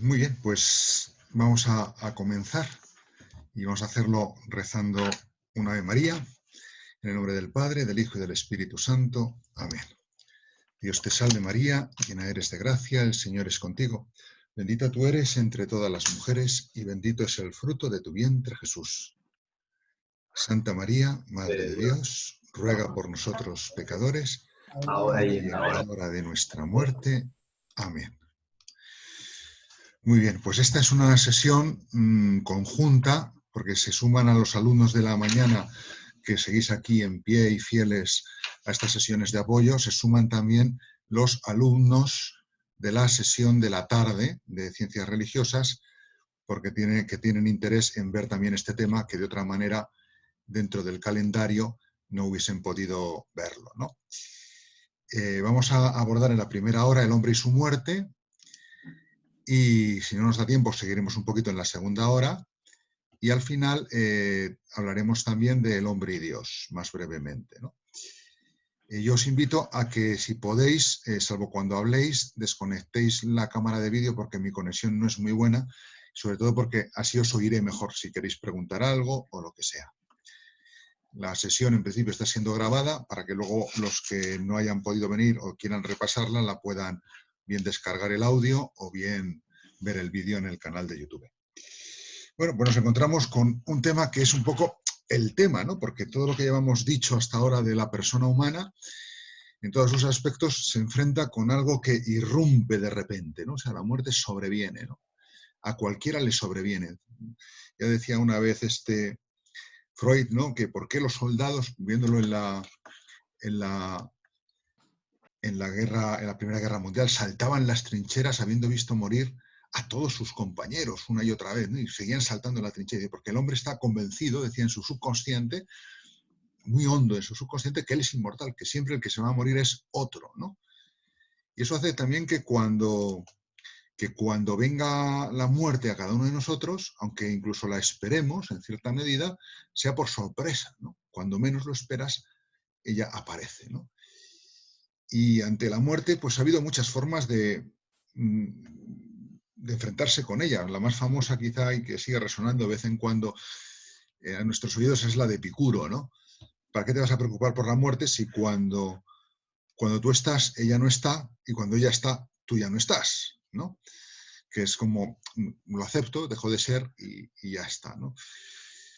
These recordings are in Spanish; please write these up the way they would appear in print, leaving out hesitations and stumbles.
Muy bien, pues vamos a comenzar y vamos a hacerlo rezando una Ave María, en el nombre del Padre, del Hijo y del Espíritu Santo. Amén. Dios te salve María, llena eres de gracia, el Señor es contigo. Bendita tú eres entre todas las mujeres y bendito es el fruto de tu vientre, Jesús. Santa María, Madre de Dios, ruega por nosotros pecadores, Ahora ahora y y en en la la hora. hora de nuestra muerte. Amén. Muy bien, pues esta es una sesión conjunta, porque se suman a los alumnos de la mañana que seguís aquí en pie y fieles a estas sesiones de apoyo, se suman también los alumnos de la sesión de la tarde de Ciencias Religiosas, porque tienen interés en ver también este tema que de otra manera dentro del calendario no hubiesen podido verlo, ¿no? Vamos a abordar en la primera hora el hombre y su muerte, y si no nos da tiempo seguiremos un poquito en la segunda hora, y al final hablaremos también del hombre y Dios, más brevemente, ¿no? Yo os invito a que si podéis, salvo cuando habléis, desconectéis la cámara de vídeo porque mi conexión no es muy buena, sobre todo porque así os oiré mejor si queréis preguntar algo o lo que sea. La sesión en principio está siendo grabada para que luego los que no hayan podido venir o quieran repasarla la puedan bien descargar el audio o bien ver el vídeo en el canal de YouTube. Bueno, pues nos encontramos con un tema que es un poco el tema, ¿no? Porque todo lo que llevamos dicho hasta ahora de la persona humana, en todos sus aspectos, se enfrenta con algo que irrumpe de repente, ¿no? O sea, la muerte sobreviene, ¿no? A cualquiera le sobreviene. Ya decía una vez Freud, ¿no? Que por qué los soldados, viéndolo en la, en la Primera Guerra Mundial, saltaban las trincheras habiendo visto morir a todos sus compañeros una y otra vez, ¿no? Y seguían saltando en la trinchera, porque el hombre está convencido, decía en su subconsciente, muy hondo en su subconsciente, que él es inmortal, que siempre el que se va a morir es otro, ¿no? Y eso hace también que cuando venga la muerte a cada uno de nosotros, aunque incluso la esperemos en cierta medida, sea por sorpresa, ¿no? Cuando menos lo esperas, ella aparece, ¿no? Y ante la muerte, pues ha habido muchas formas de enfrentarse con ella. La más famosa quizá y que sigue resonando de vez en cuando a nuestros oídos es la de Epicuro, ¿no? ¿Para qué te vas a preocupar por la muerte si cuando tú estás, ella no está, y cuando ella está, tú ya no estás, ¿no? Que es como, lo acepto, dejo de ser y ya está, ¿no?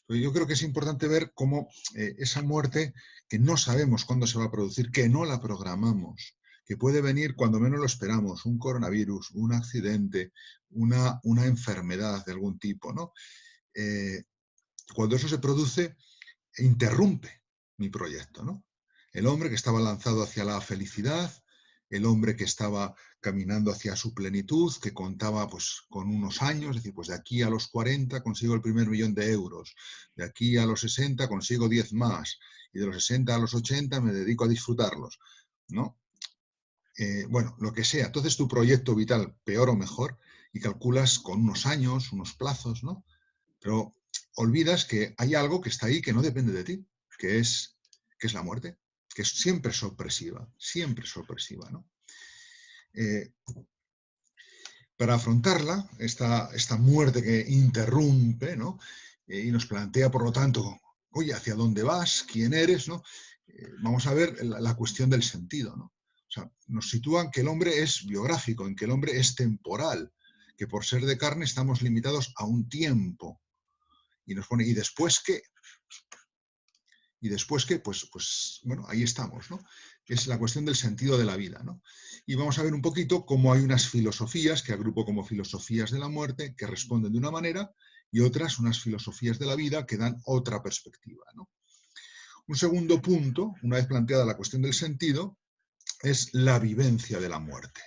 Pero yo creo que es importante ver cómo esa muerte, que no sabemos cuándo se va a producir, que no la programamos, que puede venir cuando menos lo esperamos, un coronavirus, un accidente, una enfermedad de algún tipo, ¿no? Eh, Cuando eso se produce, interrumpe mi proyecto, ¿no? El hombre que estaba lanzado hacia la felicidad, el hombre que estaba caminando hacia su plenitud, que contaba pues con unos años, es decir, pues de aquí a los 40 consigo el primer millón de euros, de aquí a los 60 consigo 10 más, y de los 60 a los 80 me dedico a disfrutarlos, ¿no? Bueno, lo que sea. Entonces tu proyecto vital, peor o mejor, y calculas con unos años, unos plazos, ¿no? Pero olvidas que hay algo que está ahí que no depende de ti, que es, que es la muerte, que es siempre sorpresiva, ¿no? Eh, para afrontarla, esta muerte que interrumpe, ¿no? Y nos plantea, por lo tanto, oye, ¿hacia dónde vas? ¿Quién eres? ¿No? Vamos a ver la cuestión del sentido, ¿no? O sea, nos sitúan que el hombre es biográfico, en que el hombre es temporal, que por ser de carne estamos limitados a un tiempo. Y nos pone, ¿y después qué? ¿Y después qué? Pues bueno, ahí estamos, ¿no? Es la cuestión del sentido de la vida, ¿no? Y vamos a ver un poquito cómo hay unas filosofías que agrupo como filosofías de la muerte que responden de una manera y otras, unas filosofías de la vida que dan otra perspectiva, ¿no? Un segundo punto, una vez planteada la cuestión del sentido, es la vivencia de la muerte.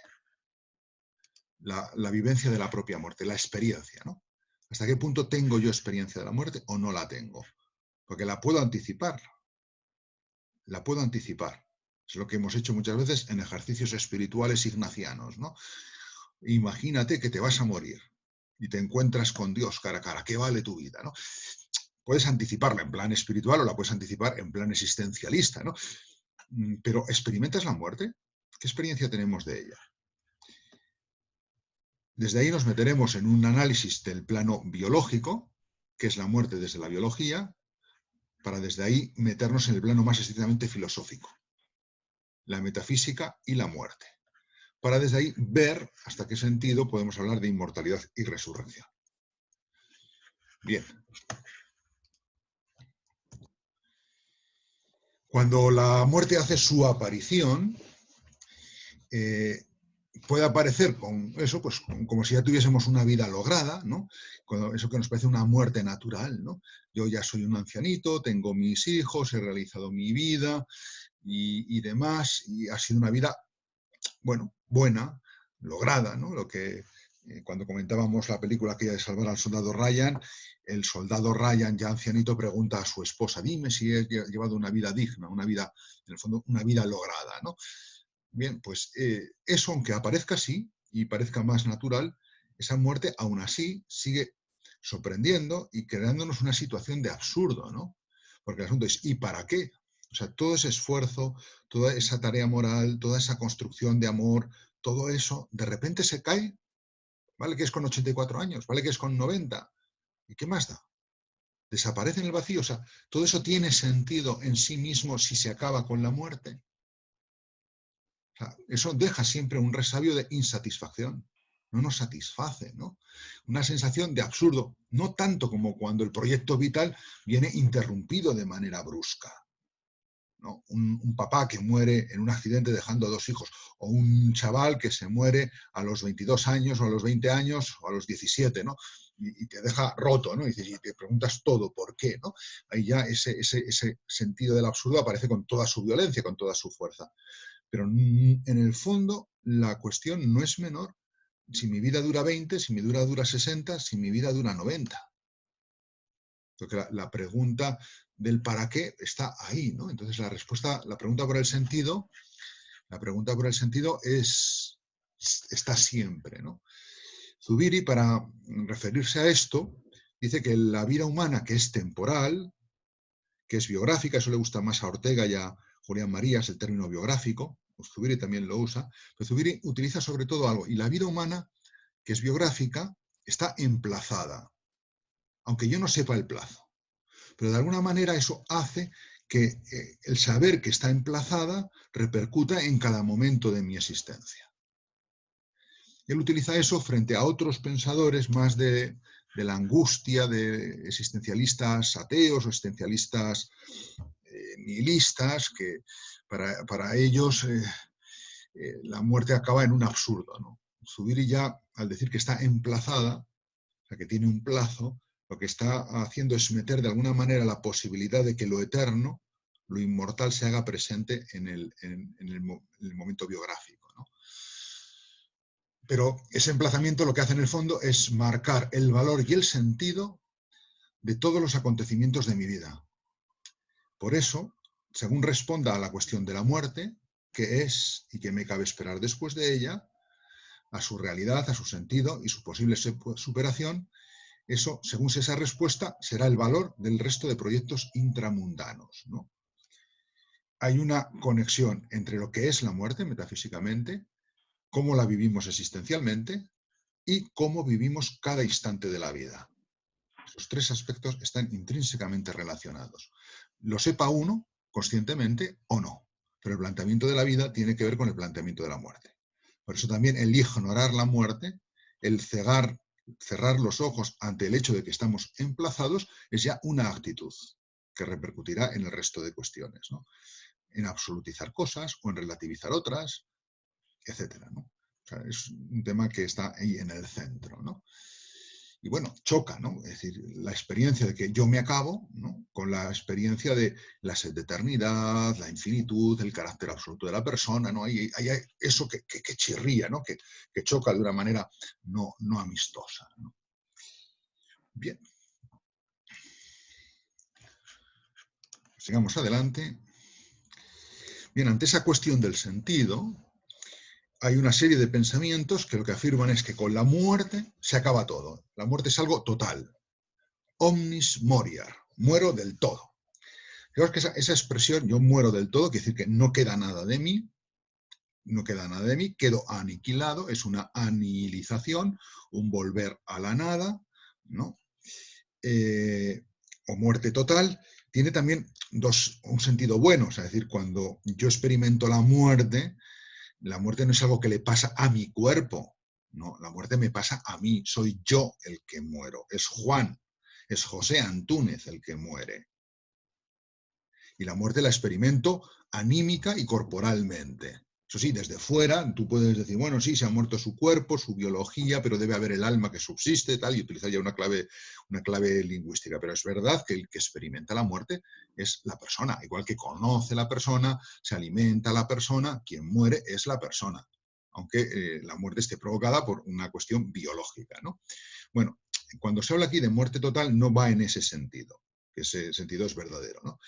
La vivencia de la propia muerte, la experiencia, ¿no? ¿Hasta qué punto tengo yo experiencia de la muerte o no la tengo? Porque la puedo anticipar, la puedo anticipar. Es lo que hemos hecho muchas veces en ejercicios espirituales ignacianos, ¿no? Imagínate que te vas a morir y te encuentras con Dios cara a cara. ¿Qué vale tu vida, no? Puedes anticiparla en plan espiritual o la puedes anticipar en plan existencialista, ¿no? Pero ¿experimentas la muerte? ¿Qué experiencia tenemos de ella? Desde ahí nos meteremos en un análisis del plano biológico, que es la muerte desde la biología, para desde ahí meternos en el plano más estrictamente filosófico, la metafísica y la muerte, para desde ahí ver hasta qué sentido podemos hablar de inmortalidad y resurrección. Bien. Cuando la muerte hace su aparición, puede aparecer con eso, pues como si ya tuviésemos una vida lograda, ¿no? Eso que nos parece una muerte natural, ¿no? Yo ya soy un ancianito, tengo mis hijos, he realizado mi vida y demás, y ha sido una vida, bueno, buena, lograda, ¿no? Lo que cuando comentábamos la película aquella de Salvar al Soldado Ryan, el soldado Ryan, ya ancianito, pregunta a su esposa, dime si he llevado una vida digna, una vida, en el fondo, una vida lograda, ¿no? Bien, pues eso, aunque aparezca así y parezca más natural, esa muerte aún así sigue sorprendiendo y creándonos una situación de absurdo, ¿no? Porque el asunto es, ¿y para qué? O sea, todo ese esfuerzo, toda esa tarea moral, toda esa construcción de amor, todo eso, de repente se cae, ¿vale? Que es con 84 años, ¿vale? Que es con 90. ¿Y qué más da? Desaparece en el vacío. O sea, todo eso tiene sentido en sí mismo si se acaba con la muerte. O sea, eso deja siempre un resabio de insatisfacción. No nos satisface, ¿no? Una sensación de absurdo, no tanto como cuando el proyecto vital viene interrumpido de manera brusca, ¿no? Un papá que muere en un accidente dejando a 2 hijos, o un chaval que se muere a los 22 años, o a los 20 años, o a los 17, ¿no? Y te deja roto, ¿no? Y te preguntas todo, ¿por qué? ¿no? Ahí ya ese sentido del absurdo aparece con toda su violencia, con toda su fuerza. Pero en el fondo la cuestión no es menor si mi vida dura 20, si mi vida dura 60, si mi vida dura 90. Porque la pregunta del para qué está ahí, ¿no? Entonces la respuesta, la pregunta por el sentido está siempre, ¿no? Zubiri, para referirse a esto, dice que la vida humana, que es temporal, que es biográfica, eso le gusta más a Ortega y a Julián Marías, el término biográfico, pues Zubiri también lo usa, pero Zubiri utiliza sobre todo algo, y la vida humana, que es biográfica, está emplazada, aunque yo no sepa el plazo. Pero de alguna manera eso hace que el saber que está emplazada repercuta en cada momento de mi existencia. Él utiliza eso frente a otros pensadores más de la angustia de existencialistas ateos o existencialistas nihilistas, que para ellos la muerte acaba en un absurdo, ¿no? Zubiri ya, al decir que está emplazada, o sea, que tiene un plazo, lo que está haciendo es meter de alguna manera la posibilidad de que lo eterno, lo inmortal, se haga presente en el momento biográfico, ¿no? Pero ese emplazamiento lo que hace en el fondo es marcar el valor y el sentido de todos los acontecimientos de mi vida. Por eso, según responda a la cuestión de la muerte, qué es y qué me cabe esperar después de ella, a su realidad, a su sentido y su posible superación, eso, según sea esa respuesta, será el valor del resto de proyectos intramundanos, ¿no? Hay una conexión entre lo que es la muerte metafísicamente, cómo la vivimos existencialmente y cómo vivimos cada instante de la vida. Esos 3 aspectos están intrínsecamente relacionados. Lo sepa uno conscientemente o no, pero el planteamiento de la vida tiene que ver con el planteamiento de la muerte. Por eso también el ignorar la muerte, el cerrar los ojos ante el hecho de que estamos emplazados, es ya una actitud que repercutirá en el resto de cuestiones, ¿no? En absolutizar cosas o en relativizar otras, etcétera, ¿no? O sea, es un tema que está ahí en el centro, ¿no? Y bueno, choca, ¿no? Es decir, la experiencia de que yo me acabo, ¿no? Con la experiencia de la sed de eternidad, la infinitud, el carácter absoluto de la persona, ¿no? Hay eso que chirría, ¿no? Que choca de una manera no amistosa, ¿no? Bien. Sigamos adelante. Bien, ante esa cuestión del sentido, hay una serie de pensamientos que lo que afirman es que con la muerte se acaba todo. La muerte es algo total. Omnis moriar. Muero del todo. Fijaos que esa expresión, yo muero del todo, quiere decir que no queda nada de mí, no queda nada de mí, quedo aniquilado, es una anihilización, un volver a la nada, ¿no? O muerte total, tiene también un sentido bueno, es decir, cuando yo experimento la muerte no es algo que le pasa a mi cuerpo, no, la muerte me pasa a mí, soy yo el que muero, es Juan, es José Antúnez el que muere. Y la muerte la experimento anímica y corporalmente. Eso sí, desde fuera tú puedes decir, bueno, sí, se ha muerto su cuerpo, su biología, pero debe haber el alma que subsiste, tal, y utilizar ya una clave lingüística. Pero es verdad que el que experimenta la muerte es la persona, igual que conoce la persona, se alimenta la persona, quien muere es la persona, aunque la muerte esté provocada por una cuestión biológica, ¿no? Bueno, cuando se habla aquí de muerte total no va en ese sentido, que ese sentido es verdadero, ¿no?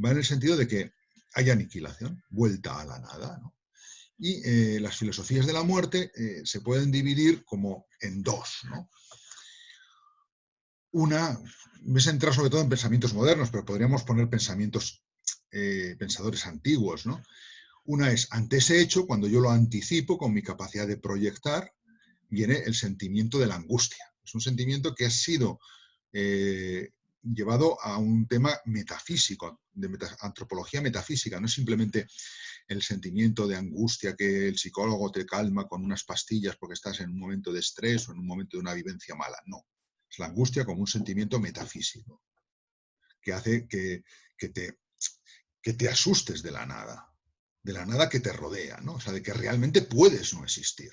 Va en el sentido de que hay aniquilación, vuelta a la nada, ¿no? Y las filosofías de la muerte se pueden dividir como en dos, ¿no? Una, me he centrado sobre todo en pensamientos modernos, pero podríamos poner pensadores antiguos, ¿no? Una es, ante ese hecho, cuando yo lo anticipo con mi capacidad de proyectar, viene el sentimiento de la angustia. Es un sentimiento que ha sido llevado a un tema metafísico, de antropología metafísica, no es simplemente el sentimiento de angustia que el psicólogo te calma con unas pastillas porque estás en un momento de estrés o en un momento de una vivencia mala, no. Es la angustia como un sentimiento metafísico que hace que te asustes de la nada que te rodea, ¿no? O sea, de que realmente puedes no existir.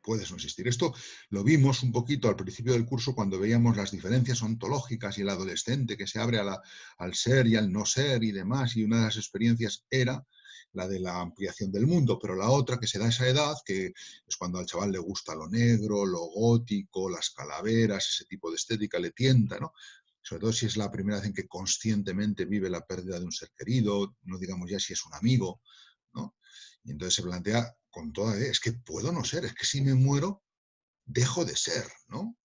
Puedes no existir. Esto lo vimos un poquito al principio del curso cuando veíamos las diferencias ontológicas y el adolescente que se abre al ser y al no ser y demás, y una de las experiencias era la de la ampliación del mundo, pero la otra que se da a esa edad, que es cuando al chaval le gusta lo negro, lo gótico, las calaveras, ese tipo de estética le tienta, ¿no? Sobre todo si es la primera vez en que conscientemente vive la pérdida de un ser querido, no digamos ya si es un amigo, ¿no? Y entonces se plantea con toda, es que puedo no ser, es que si me muero, dejo de ser, ¿no?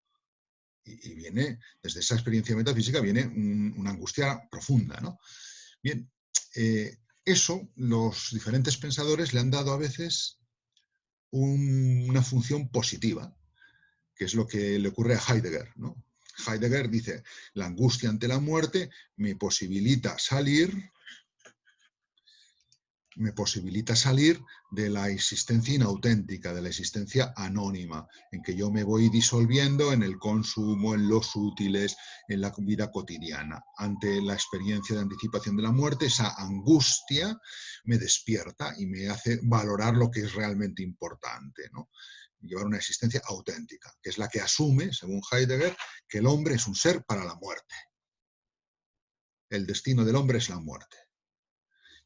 Y viene, desde esa experiencia metafísica, viene una angustia profunda, ¿no? Bien, eso los diferentes pensadores le han dado a veces una función positiva, que es lo que le ocurre a Heidegger, ¿no? Heidegger dice, la angustia ante la muerte me posibilita salir de la existencia inauténtica, de la existencia anónima, en que yo me voy disolviendo en el consumo, en los útiles, en la vida cotidiana. Ante la experiencia de anticipación de la muerte, esa angustia me despierta y me hace valorar lo que es realmente importante, ¿no? Llevar una existencia auténtica, que es la que asume, según Heidegger, que el hombre es un ser para la muerte. El destino del hombre es la muerte.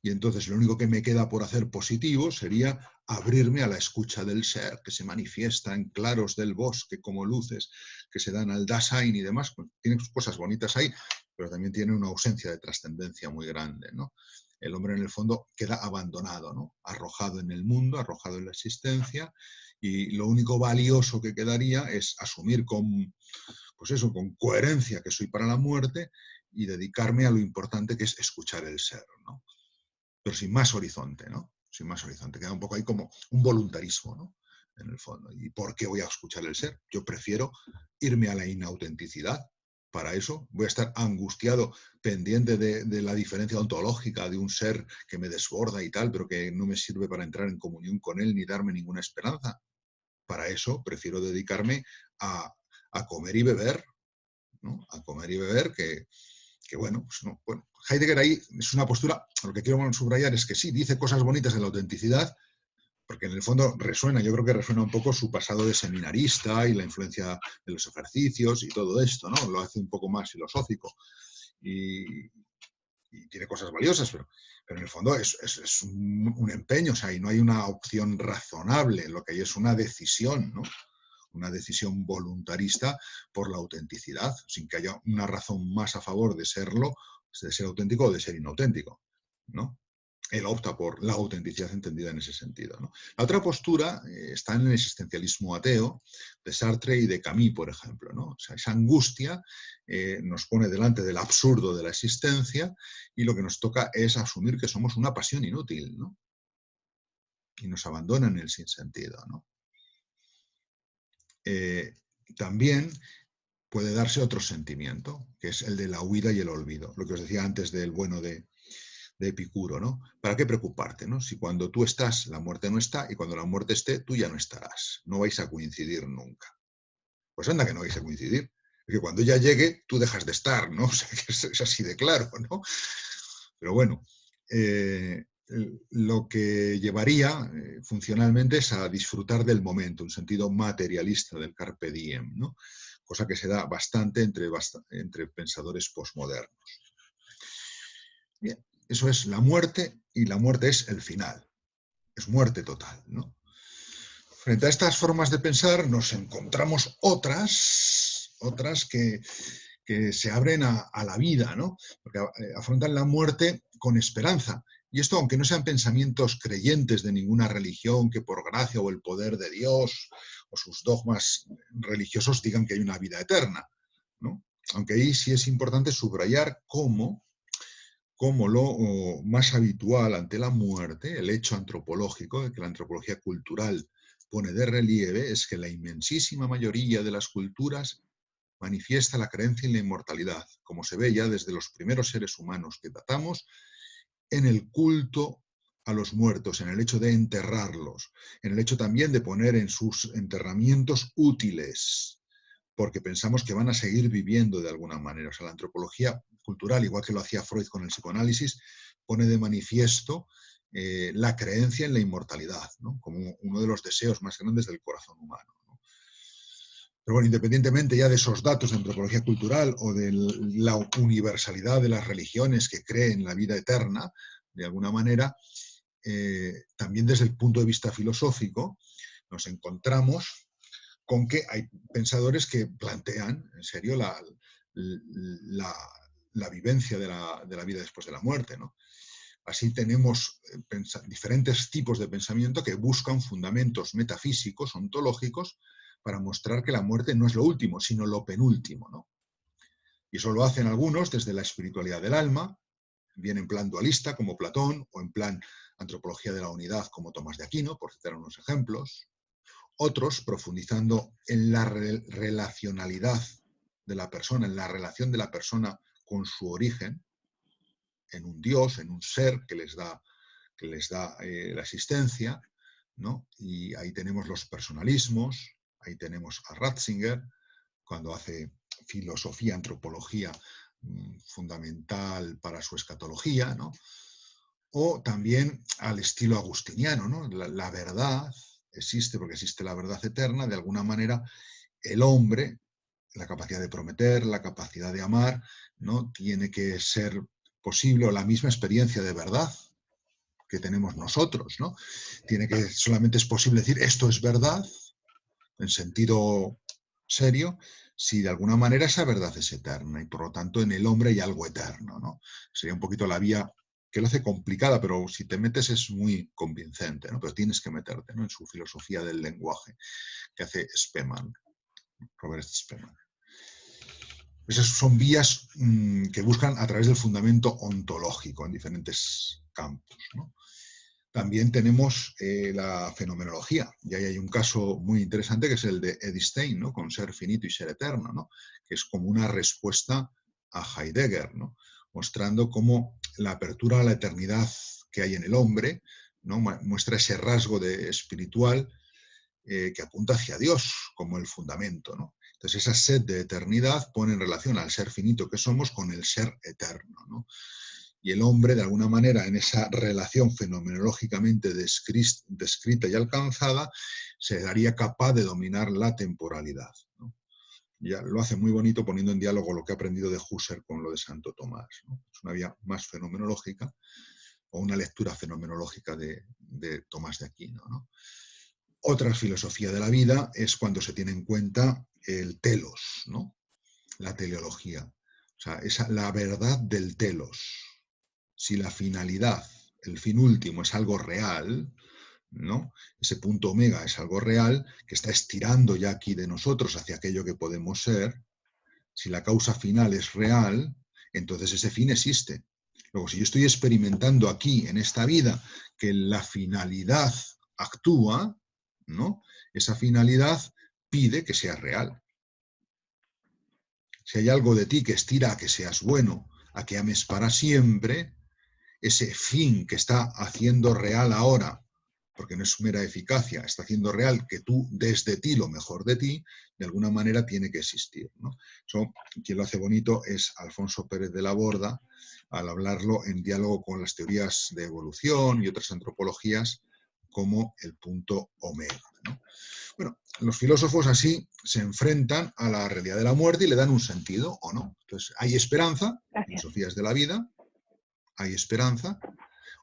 Y entonces lo único que me queda por hacer positivo sería abrirme a la escucha del ser, que se manifiesta en claros del bosque como luces que se dan al Dasein y demás. Pues tiene cosas bonitas ahí, pero también tiene una ausencia de trascendencia muy grande, ¿no? El hombre en el fondo queda abandonado, ¿no? Arrojado en el mundo, arrojado en la existencia, y lo único valioso que quedaría es asumir pues eso, con coherencia que soy para la muerte y dedicarme a lo importante que es escuchar el ser, ¿no? Pero sin más horizonte, ¿no? Sin más horizonte. Queda un poco ahí como un voluntarismo, ¿no? En el fondo. ¿Y por qué voy a escuchar el ser? Yo prefiero irme a la inautenticidad. Para eso voy a estar angustiado, pendiente de la diferencia ontológica de un ser que me desborda y tal, pero que no me sirve para entrar en comunión con él ni darme ninguna esperanza. Para eso prefiero dedicarme a comer y beber, ¿no? A comer y beber, que bueno, pues no, bueno, Heidegger ahí es una postura, lo que quiero subrayar es que sí, dice cosas bonitas de la autenticidad, porque en el fondo resuena, yo creo que resuena un poco su pasado de seminarista y la influencia de los ejercicios y todo esto, ¿no? Lo hace un poco más filosófico y tiene cosas valiosas, pero en el fondo es un empeño, o sea, y no hay una opción razonable, lo que hay es una decisión, ¿no? Una decisión voluntarista por la autenticidad, sin que haya una razón más a favor de serlo, de ser auténtico o de ser inauténtico, ¿no? Él opta por la autenticidad entendida en ese sentido, ¿no? La otra postura está en el existencialismo ateo de Sartre y de Camus, por ejemplo, ¿no? O sea, esa angustia nos pone delante del absurdo de la existencia y lo que nos toca es asumir que somos una pasión inútil, ¿no? y nos abandona en el sinsentido, ¿no? También puede darse otro sentimiento, que es el de la huida y el olvido, lo que os decía antes del bueno de Epicuro, ¿no? ¿Para qué preocuparte, no? Si cuando tú estás, la muerte no está, y cuando la muerte esté, tú ya no estarás. No vais a coincidir nunca. Pues anda que no vais a coincidir. Porque cuando ya llegue, tú dejas de estar, ¿no? O sea, que es así de claro, ¿no? Pero bueno, lo que llevaría funcionalmente es a disfrutar del momento, un sentido materialista del carpe diem, ¿no? Cosa que se da bastante entre pensadores posmodernos. Bien, eso es la muerte, y la muerte es el final, es muerte total, ¿no? Frente a estas formas de pensar nos encontramos otras que se abren a la vida, ¿no? Porque afrontan la muerte con esperanza. Y esto, aunque no sean pensamientos creyentes de ninguna religión que por gracia o el poder de Dios o sus dogmas religiosos digan que hay una vida eterna, ¿no? Aunque ahí sí es importante subrayar cómo lo más habitual ante la muerte, el hecho antropológico, que la antropología cultural pone de relieve, es que la inmensísima mayoría de las culturas manifiesta la creencia en la inmortalidad, como se ve ya desde los primeros seres humanos que datamos, en el culto a los muertos, en el hecho de enterrarlos, en el hecho también de poner en sus enterramientos útiles, porque pensamos que van a seguir viviendo de alguna manera. O sea, la antropología cultural, igual que lo hacía Freud con el psicoanálisis, pone de manifiesto la creencia en la inmortalidad, ¿no? Como uno de los deseos más grandes del corazón humano, ¿no? Pero bueno, independientemente ya de esos datos de antropología cultural o de la universalidad de las religiones que creen en la vida eterna, de alguna manera, también desde el punto de vista filosófico nos encontramos con que hay pensadores que plantean en serio la vivencia de la vida después de la muerte, ¿no? Así tenemos diferentes tipos de pensamiento que buscan fundamentos metafísicos, ontológicos, para mostrar que la muerte no es lo último, sino lo penúltimo, ¿no? Y eso lo hacen algunos desde la espiritualidad del alma, bien en plan dualista, como Platón, o en plan antropología de la unidad, como Tomás de Aquino, por citar unos ejemplos. Otros profundizando en la relacionalidad de la persona, en la relación de la persona con su origen, en un Dios, en un ser que les da la existencia, ¿no? Y ahí tenemos los personalismos, ahí tenemos a Ratzinger, cuando hace filosofía, antropología fundamental para su escatología, ¿no? O también al estilo agustiniano, ¿no? La verdad existe porque existe la verdad eterna, de alguna manera el hombre, la capacidad de prometer, la capacidad de amar, ¿no? Tiene que ser posible, o la misma experiencia de verdad que tenemos nosotros, ¿no? Solamente es posible decir esto es verdad, en sentido serio, si de alguna manera esa verdad es eterna, y por lo tanto en el hombre hay algo eterno, ¿no? Sería un poquito la vía que lo hace complicada, pero si te metes es muy convincente, ¿no? Pero tienes que meterte, ¿no? En su filosofía del lenguaje que hace Spemann, Robert Spemann. Esas son vías que buscan a través del fundamento ontológico en diferentes campos, ¿no? También tenemos la fenomenología, y ahí hay un caso muy interesante que es el de Edith Stein, ¿no? Con ser finito y ser eterno, ¿no? Que es como una respuesta a Heidegger, ¿no? Mostrando cómo la apertura a la eternidad que hay en el hombre, ¿no? Muestra ese rasgo espiritual que apunta hacia Dios como el fundamento, ¿no? Entonces esa sed de eternidad pone en relación al ser finito que somos con el ser eterno, ¿no? Y el hombre, de alguna manera, en esa relación fenomenológicamente descrita y alcanzada, se daría capaz de dominar la temporalidad, ¿no? Ya lo hace muy bonito poniendo en diálogo lo que ha aprendido de Husserl con lo de Santo Tomás, ¿no? Es una vía más fenomenológica, o una lectura fenomenológica de Tomás de Aquino, ¿no? Otra filosofía de la vida es cuando se tiene en cuenta el telos, ¿no? La teleología. O sea, la verdad del telos. Si la finalidad, el fin último es algo real, ¿no? Ese punto omega es algo real que está estirando ya aquí de nosotros hacia aquello que podemos ser. Si la causa final es real, entonces ese fin existe. Luego, si yo estoy experimentando aquí, en esta vida, que la finalidad actúa, ¿no? Esa finalidad pide que sea real. Si hay algo de ti que estira a que seas bueno, a que ames para siempre, ese fin que está haciendo real ahora, porque no es mera eficacia, está haciendo real que tú des de ti lo mejor de ti, de alguna manera tiene que existir, ¿no? Eso, quien lo hace bonito es Alfonso Pérez de la Borda, al hablarlo en diálogo con las teorías de evolución y otras antropologías como el punto omega, ¿no? Bueno, los filósofos así se enfrentan a la realidad de la muerte y le dan un sentido, ¿o no? Entonces, hay esperanza, Gracias. filosofías de la vida, hay esperanza,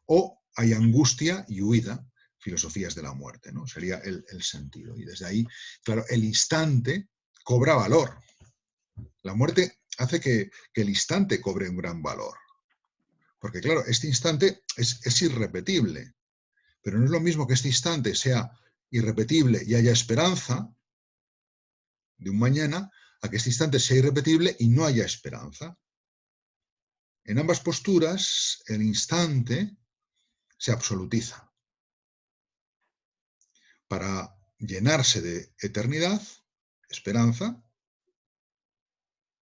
o hay angustia y huida, filosofías de la muerte, ¿no? Sería el sentido. Y desde ahí, claro, el instante cobra valor. La muerte hace que el instante cobre un gran valor. Porque, claro, este instante es irrepetible. Pero no es lo mismo que este instante sea irrepetible y haya esperanza de un mañana, a que este instante sea irrepetible y no haya esperanza. En ambas posturas, el instante se absolutiza para llenarse de eternidad, esperanza.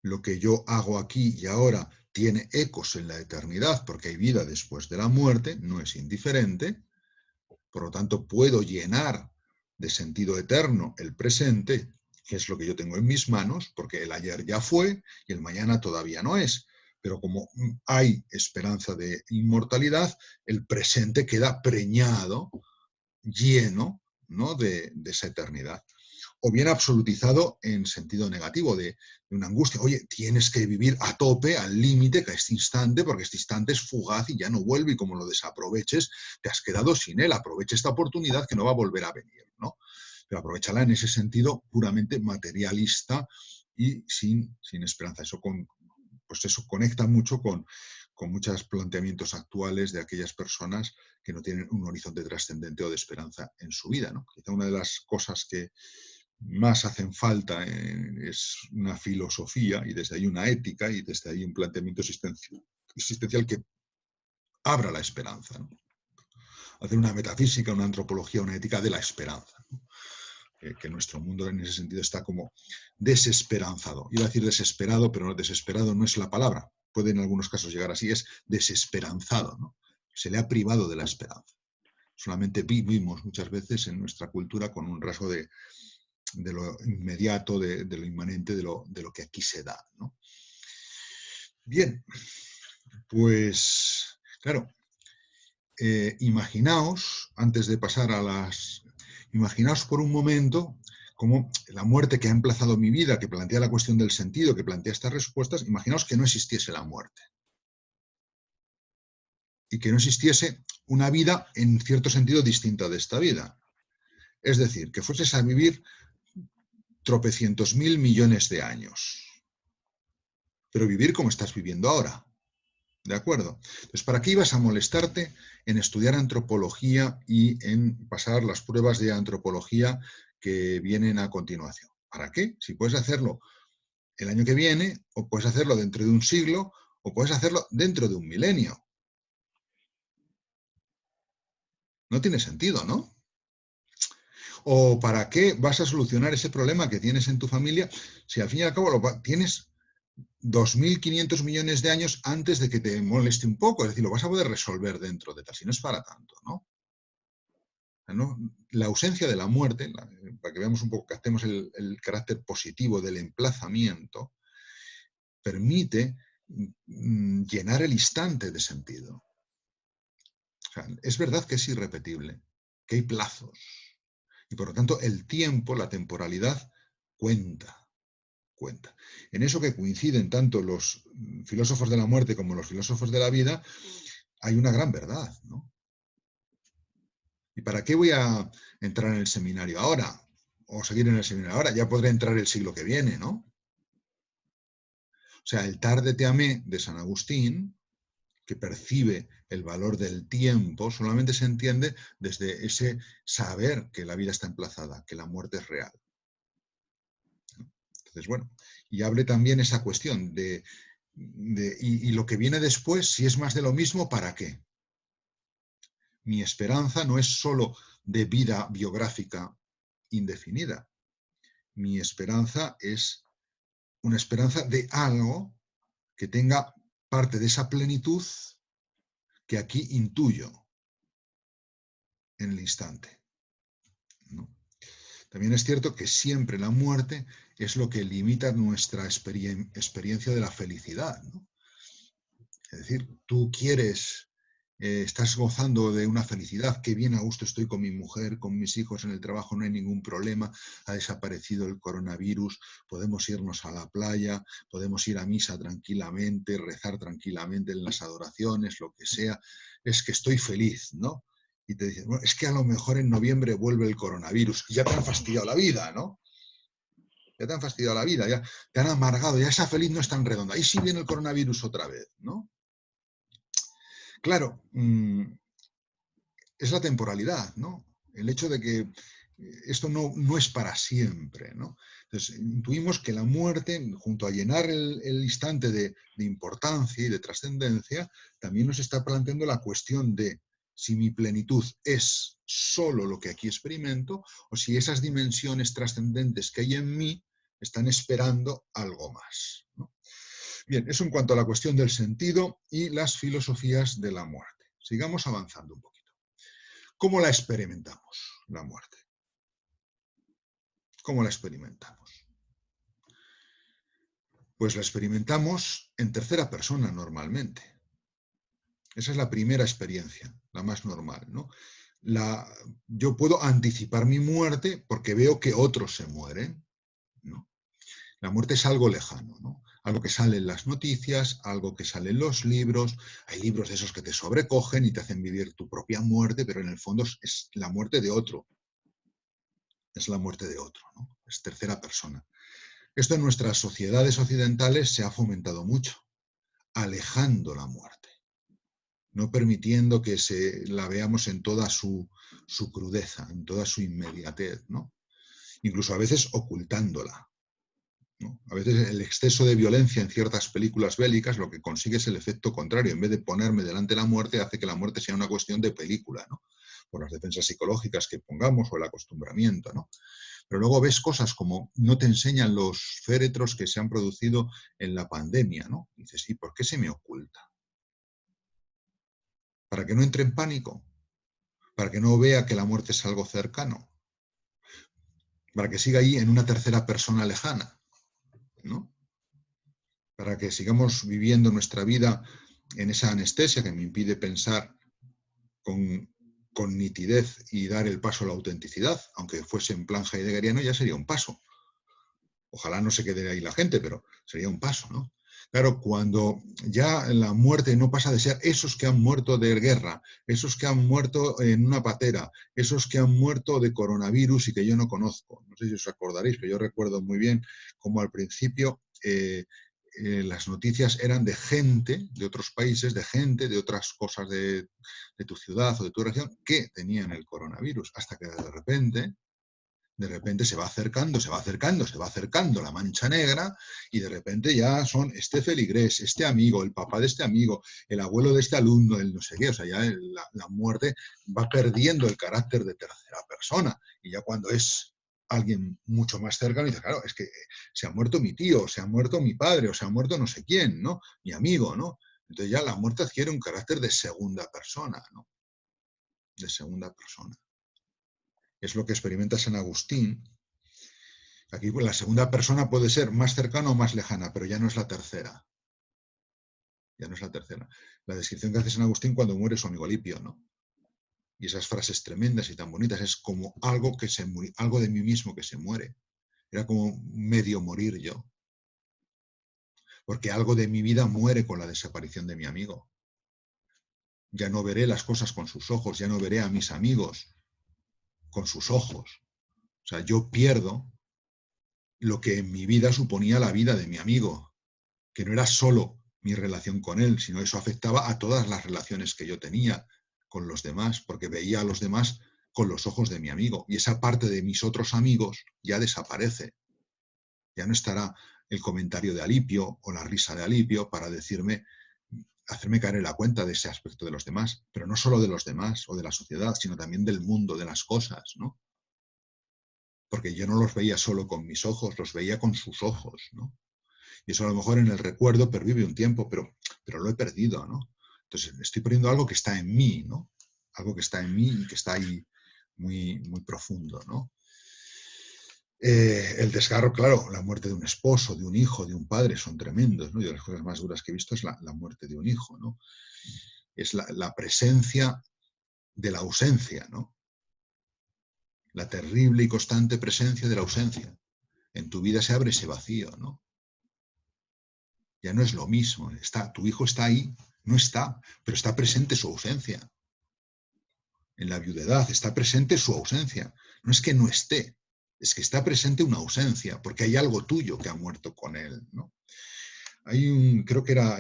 Lo que yo hago aquí y ahora tiene ecos en la eternidad porque hay vida después de la muerte, no es indiferente. Por lo tanto, puedo llenar de sentido eterno el presente, que es lo que yo tengo en mis manos, porque el ayer ya fue y el mañana todavía no es. Pero como hay esperanza de inmortalidad, el presente queda preñado, lleno, ¿no?, de esa eternidad. O bien absolutizado en sentido negativo, de una angustia. Oye, tienes que vivir a tope, al límite, que este instante, porque este instante es fugaz y ya no vuelve, y como lo desaproveches, te has quedado sin él. Aprovecha esta oportunidad que no va a volver a venir, ¿no? Pero aprovechala en ese sentido puramente materialista y sin esperanza. Pues eso conecta mucho con muchos planteamientos actuales de aquellas personas que no tienen un horizonte trascendente o de esperanza en su vida, ¿no? Quizá una de las cosas que más hacen falta es una filosofía y desde ahí una ética y desde ahí un planteamiento existencial que abra la esperanza, ¿no? Hacer una metafísica, una antropología, una ética de la esperanza, ¿no? Que nuestro mundo en ese sentido está como desesperanzado. Iba a decir desesperado, pero desesperado no es la palabra. Puede en algunos casos llegar así, es desesperanzado, ¿no? Se le ha privado de la esperanza. Solamente vivimos muchas veces en nuestra cultura con un rasgo de lo inmediato, de lo inmanente, de lo que aquí se da, ¿no? Bien, pues claro, imaginaos, antes de pasar a imaginaos por un momento como la muerte que ha emplazado mi vida, que plantea la cuestión del sentido, que plantea estas respuestas, imaginaos que no existiese la muerte. Y que no existiese una vida en cierto sentido distinta de esta vida. Es decir, que fueses a vivir tropecientos mil millones de años. Pero vivir como estás viviendo ahora. ¿De acuerdo? Entonces, ¿para qué ibas a molestarte en estudiar antropología y en pasar las pruebas de antropología que vienen a continuación? ¿Para qué? Si puedes hacerlo el año que viene, o puedes hacerlo dentro de un siglo, o puedes hacerlo dentro de un milenio. No tiene sentido, ¿no? ¿O para qué vas a solucionar ese problema que tienes en tu familia si al fin y al cabo tienes 2.500 millones de años antes de que te moleste un poco? Es decir, lo vas a poder resolver dentro de tal, si no es para tanto, ¿no? ¿No? La ausencia de la muerte, para que veamos un poco, que hacemos el carácter positivo del emplazamiento, permite llenar el instante de sentido. O sea, es verdad que es irrepetible, que hay plazos, y por lo tanto el tiempo, la temporalidad, cuenta. En eso que coinciden tanto los filósofos de la muerte como los filósofos de la vida, hay una gran verdad, ¿no? ¿Y para qué voy a entrar en el seminario ahora? O seguir en el seminario ahora, ya podré entrar el siglo que viene, ¿no? O sea, el tarde te amé de San Agustín, que percibe el valor del tiempo, solamente se entiende desde ese saber que la vida está emplazada, que la muerte es real. Entonces, bueno, y hable también esa cuestión y lo que viene después, si es más de lo mismo, ¿para qué? Mi esperanza no es solo de vida biográfica indefinida. Mi esperanza es una esperanza de algo que tenga parte de esa plenitud que aquí intuyo en el instante, ¿no? También es cierto que siempre la muerte es lo que limita nuestra experiencia de la felicidad, ¿no? Es decir, tú quieres, estás gozando de una felicidad, qué bien a gusto estoy con mi mujer, con mis hijos en el trabajo, no hay ningún problema, ha desaparecido el coronavirus, podemos irnos a la playa, podemos ir a misa tranquilamente, rezar tranquilamente en las adoraciones, lo que sea, es que estoy feliz, ¿no? Y te dicen, bueno, es que a lo mejor en noviembre vuelve el coronavirus, y ya te han fastidiado la vida, ¿no? Ya te han fastidiado la vida, ya te han amargado, ya esa feliz no es tan redonda. Ahí sí viene el coronavirus otra vez, ¿no? Claro, es la temporalidad, ¿no? El hecho de que esto no es para siempre, ¿no? Entonces, intuimos que la muerte, junto a llenar el instante de importancia y de trascendencia, también nos está planteando la cuestión de si mi plenitud es solo lo que aquí experimento o si esas dimensiones trascendentes que hay en mí están esperando algo más, ¿no? Bien, eso en cuanto a la cuestión del sentido y las filosofías de la muerte. Sigamos avanzando un poquito. ¿Cómo la experimentamos, la muerte? ¿Cómo la experimentamos? Pues la experimentamos en tercera persona normalmente. Esa es la primera experiencia, la más normal, ¿no? Yo puedo anticipar mi muerte porque veo que otros se mueren, ¿no? La muerte es algo lejano, ¿no? Algo que sale en las noticias, algo que sale en los libros. Hay libros de esos que te sobrecogen y te hacen vivir tu propia muerte, pero en el fondo es la muerte de otro. Es la muerte de otro, ¿no? Es tercera persona. Esto en nuestras sociedades occidentales se ha fomentado mucho, alejando la muerte, no permitiendo que la veamos en toda su crudeza, en toda su inmediatez, ¿no? Incluso a veces ocultándola, ¿no? A veces el exceso de violencia en ciertas películas bélicas lo que consigue es el efecto contrario. En vez de ponerme delante la muerte, hace que la muerte sea una cuestión de película, ¿no? Por las defensas psicológicas que pongamos o el acostumbramiento, ¿no? Pero luego ves cosas como no te enseñan los féretros que se han producido en la pandemia, ¿no? Y dices, ¿y por qué se me oculta? ¿Para que no entre en pánico? ¿Para que no vea que la muerte es algo cercano? ¿Para que siga ahí en una tercera persona lejana? ¿No? Para que sigamos viviendo nuestra vida en esa anestesia que me impide pensar con nitidez y dar el paso a la autenticidad, aunque fuese en plan heideggeriano, ya sería un paso. Ojalá no se quede ahí la gente, pero sería un paso, ¿no? Claro, cuando ya la muerte no pasa de ser esos que han muerto de guerra, esos que han muerto en una patera, esos que han muerto de coronavirus y que yo no conozco. No sé si os acordaréis, pero yo recuerdo muy bien cómo al principio las noticias eran de gente de otros países, de gente de otras cosas de tu ciudad o de tu región que tenían el coronavirus, hasta que de repente se va acercando, se va acercando, se va acercando la mancha negra y de repente ya son este feligrés, este amigo, el papá de este amigo, el abuelo de este alumno, el no sé qué, o sea, ya la muerte va perdiendo el carácter de tercera persona y ya cuando es alguien mucho más cercano, dice, claro, es que se ha muerto mi tío, se ha muerto mi padre, o se ha muerto no sé quién, ¿no? Mi amigo, ¿no? Entonces ya la muerte adquiere un carácter de segunda persona, ¿no? De segunda persona. Es lo que experimenta San Agustín. Aquí la segunda persona puede ser más cercana o más lejana, pero ya no es la tercera. Ya no es la tercera. La descripción que hace San Agustín cuando muere su amigo Lipio, ¿no? Y esas frases tremendas y tan bonitas, es como algo que se muere, algo de mí mismo que se muere. Era como medio morir yo. Porque algo de mi vida muere con la desaparición de mi amigo. Ya no veré las cosas con sus ojos, ya no veré a mis amigos con sus ojos. O sea, yo pierdo lo que en mi vida suponía la vida de mi amigo, que no era solo mi relación con él, sino eso afectaba a todas las relaciones que yo tenía con los demás, porque veía a los demás con los ojos de mi amigo. Y esa parte de mis otros amigos ya desaparece. Ya no estará el comentario de Alipio o la risa de Alipio para decirme hacerme caer en la cuenta de ese aspecto de los demás, pero no solo de los demás o de la sociedad, sino también del mundo, de las cosas, ¿no? Porque yo no los veía solo con mis ojos, los veía con sus ojos, ¿no? Y eso a lo mejor en el recuerdo pervive un tiempo, pero lo he perdido, ¿no? Entonces estoy perdiendo algo que está en mí, ¿no? Algo que está en mí y que está ahí muy, muy profundo, ¿no? El desgarro, claro, la muerte de un esposo, de un hijo, de un padre, son tremendos, ¿no? Y de las cosas más duras que he visto es la muerte de un hijo, ¿no? Es la presencia de la ausencia, ¿no? La terrible y constante presencia de la ausencia. En tu vida se abre ese vacío, ¿no? Ya no es lo mismo. Tu hijo está ahí, no está, pero está presente su ausencia. En la viudedad está presente su ausencia. No es que no esté, es que está presente una ausencia, porque hay algo tuyo que ha muerto con él, ¿no? Hay creo que era,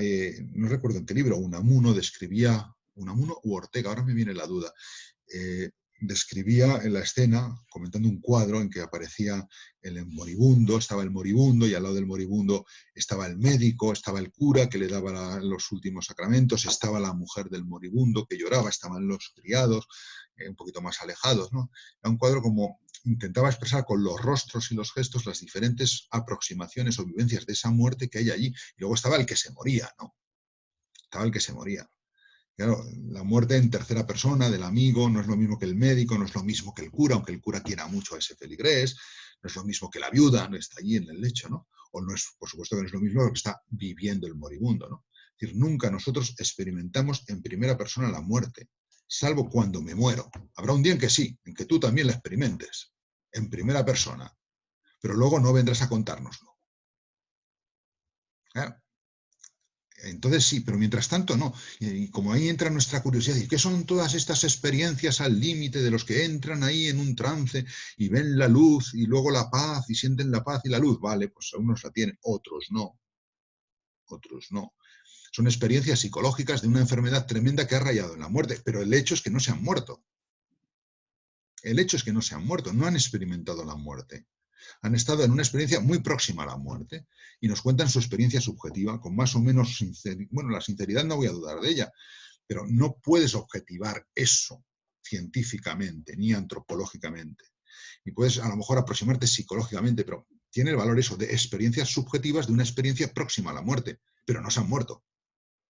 no recuerdo en qué libro, Unamuno describía, Unamuno u Ortega, ahora me viene la duda, describía en la escena, comentando un cuadro en que aparecía el moribundo, estaba el moribundo y al lado del moribundo estaba el médico, estaba el cura que le daba los últimos sacramentos, estaba la mujer del moribundo que lloraba, estaban los criados, un poquito más alejados, ¿no? Era un cuadro como intentaba expresar con los rostros y los gestos las diferentes aproximaciones o vivencias de esa muerte que hay allí. Y luego estaba el que se moría, ¿no? Estaba el que se moría. Claro, la muerte en tercera persona del amigo no es lo mismo que el médico, no es lo mismo que el cura, aunque el cura quiera mucho a ese feligrés, no es lo mismo que la viuda, no está allí en el lecho, ¿no? O no es, por supuesto que no es lo mismo que está viviendo el moribundo, ¿no? Es decir, nunca nosotros experimentamos en primera persona la muerte, salvo cuando me muero. Habrá un día en que sí, en que tú también la experimentes, en primera persona, pero luego no vendrás a contárnoslo. ¿Eh? Entonces sí, pero mientras tanto no. Y como ahí entra nuestra curiosidad, ¿y qué son todas estas experiencias al límite de los que entran ahí en un trance y ven la luz y luego la paz y sienten la paz y la luz? Vale, pues algunos la tienen, otros no. Otros no. Son experiencias psicológicas de una enfermedad tremenda que ha rayado en la muerte, pero el hecho es que no se han muerto. El hecho es que no se han muerto, no han experimentado la muerte. Han estado en una experiencia muy próxima a la muerte y nos cuentan su experiencia subjetiva con más o menos sinceridad. Bueno, la sinceridad no voy a dudar de ella, pero no puedes objetivar eso científicamente ni antropológicamente. Y puedes a lo mejor aproximarte psicológicamente, pero tiene el valor eso de experiencias subjetivas de una experiencia próxima a la muerte, pero no se han muerto.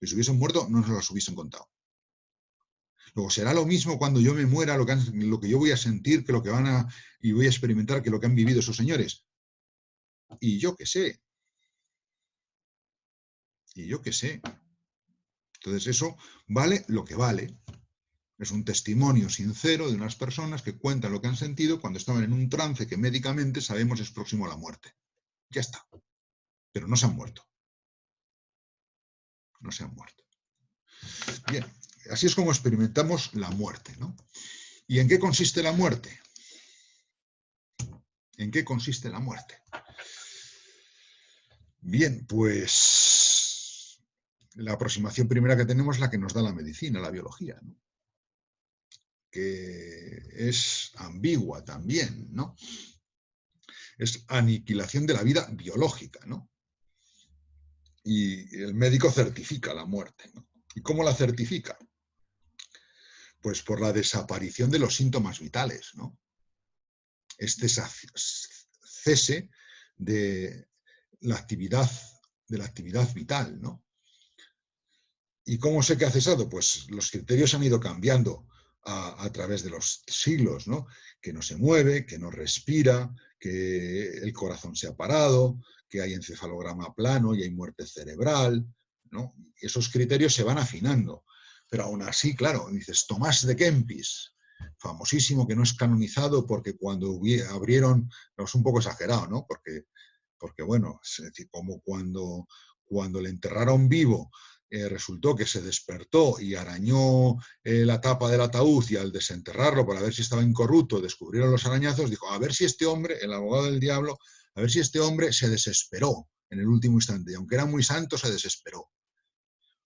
Si se hubiesen muerto, no nos las hubiesen contado. Luego será lo mismo cuando yo me muera, lo que yo voy a sentir, que lo que y voy a experimentar, que lo que han vivido esos señores. Y yo qué sé. Y yo qué sé. Entonces eso vale lo que vale. Es un testimonio sincero de unas personas que cuentan lo que han sentido cuando estaban en un trance que médicamente sabemos es próximo a la muerte. Ya está. Pero no se han muerto. No se han muerto. Bien, así es como experimentamos la muerte, ¿no? ¿Y en qué consiste la muerte? ¿En qué consiste la muerte? Bien, pues la aproximación primera que tenemos es la que nos da la medicina, la biología, ¿no? Que es ambigua también, ¿no? Es aniquilación de la vida biológica, ¿no? Y el médico certifica la muerte, ¿no? ¿Y cómo la certifica? Pues por la desaparición de los síntomas vitales, ¿no? Este cese de la actividad vital, ¿no? ¿Y cómo sé que ha cesado? Pues los criterios han ido cambiando a través de los siglos, ¿no? Que no se mueve, que no respira, que el corazón se ha parado, que hay encefalograma plano y hay muerte cerebral, ¿no? Esos criterios se van afinando. Pero aún así, claro, dices, Tomás de Kempis, famosísimo, que no es canonizado porque cuando abrieron, no, es un poco exagerado, ¿no? Porque bueno, es decir, como cuando le enterraron vivo, resultó que se despertó y arañó la tapa del ataúd y al desenterrarlo para ver si estaba incorrupto, descubrieron los arañazos, dijo, a ver si este hombre, el abogado del diablo, a ver si este hombre se desesperó en el último instante, y aunque era muy santo, se desesperó.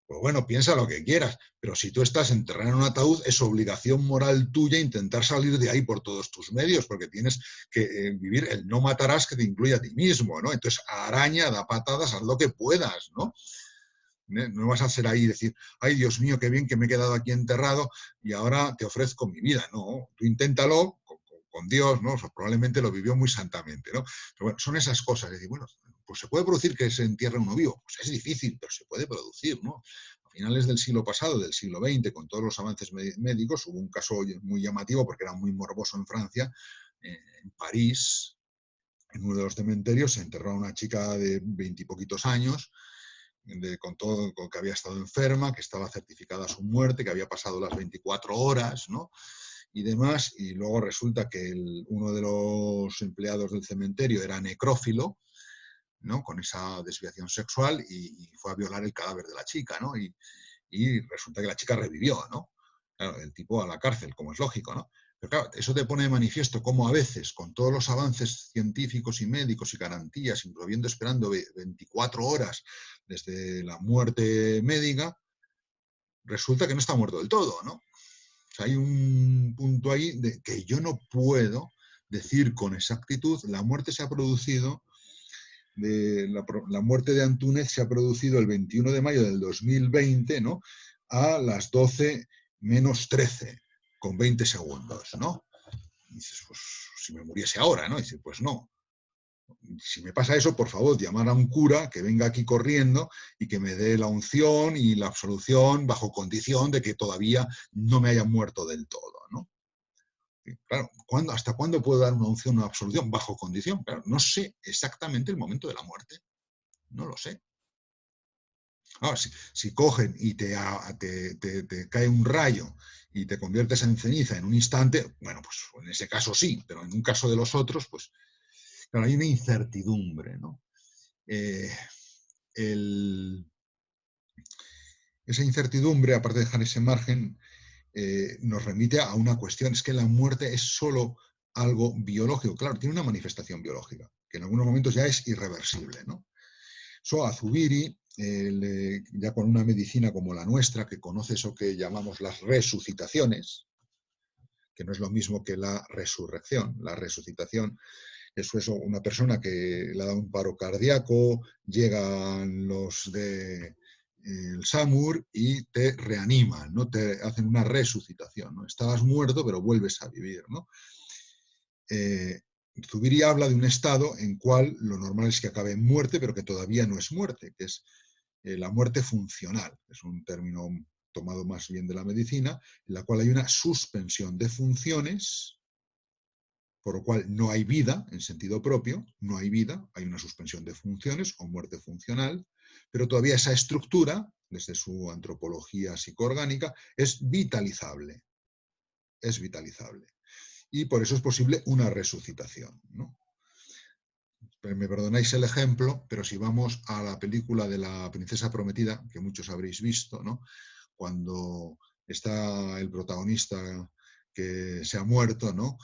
Pues bueno, piensa lo que quieras, pero si tú estás enterrado en un ataúd, es obligación moral tuya intentar salir de ahí por todos tus medios, porque tienes que vivir el no matarás que te incluye a ti mismo, ¿no? Entonces, araña, da patadas, haz lo que puedas, ¿no? ¿eh? No vas a ser ahí y decir, ay, Dios mío, qué bien que me he quedado aquí enterrado y ahora te ofrezco mi vida. No, tú inténtalo con Dios, ¿no? O sea, probablemente lo vivió muy santamente, ¿no? Pero bueno, son esas cosas. Es decir, bueno, pues se puede producir que se entierre uno vivo. Pues es difícil, pero se puede producir, ¿no? A finales del siglo pasado, del siglo XX, con todos los avances médicos, hubo un caso muy llamativo porque era muy morboso en Francia, en París, en uno de los cementerios, se enterró a una chica de 20 y poquitos años, con todo, con que había estado enferma, que estaba certificada su muerte, que había pasado las 24 horas, ¿no? Y demás, y luego resulta que uno de los empleados del cementerio era necrófilo, ¿no? Con esa desviación sexual y fue a violar el cadáver de la chica, ¿no? Y resulta que la chica revivió, ¿no? Claro, el tipo a la cárcel, como es lógico, ¿no? Pero claro, eso te pone de manifiesto cómo a veces, con todos los avances científicos y médicos y garantías, incluyendo esperando 24 horas desde la muerte médica, resulta que no está muerto del todo, ¿no? O sea, hay un punto ahí de que yo no puedo decir con exactitud, la muerte se ha producido, la muerte de Antúnez se ha producido el 21 de mayo del 2020, ¿no? A las 12 menos 13, con 20 segundos, ¿no? Y dices, pues si me muriese ahora, ¿no? Y dices, pues no. Si me pasa eso, por favor, llamar a un cura que venga aquí corriendo y que me dé la unción y la absolución bajo condición de que todavía no me haya muerto del todo, ¿no? Y claro, ¿hasta cuándo puedo dar una unción o una absolución? Bajo condición. Claro, no sé exactamente el momento de la muerte. No lo sé. Ahora, si cogen y te cae un rayo y te conviertes en ceniza en un instante, bueno, pues en ese caso sí, pero en un caso de los otros, pues claro, hay una incertidumbre, ¿no? Eh, el, esa incertidumbre, aparte de dejar ese margen, nos remite a una cuestión, es que la muerte es solo algo biológico. Claro, tiene una manifestación biológica, que en algunos momentos ya es irreversible, ¿no? So, a Zubiri, ya con una medicina como la nuestra, que conoce eso que llamamos las resucitaciones, que no es lo mismo que la resurrección. La resucitación es eso, una persona que le da un paro cardíaco, llegan los de el SAMUR y te reaniman, ¿no? Te hacen una resucitación, ¿no? Estabas muerto, pero vuelves a vivir, ¿no? Zubiri habla de un estado en cual lo normal es que acabe en muerte, pero que todavía no es muerte, que es la muerte funcional. Es un término tomado más bien de la medicina, en la cual hay una suspensión de funciones, por lo cual no hay vida en sentido propio, no hay vida, hay una suspensión de funciones o muerte funcional, pero todavía esa estructura, desde su antropología psicoorgánica, es vitalizable. Es vitalizable. Y por eso es posible una resucitación, ¿no? Me perdonáis el ejemplo, pero si vamos a la película de la princesa prometida, que muchos habréis visto, ¿no? Cuando está el protagonista que se ha muerto, ¿no?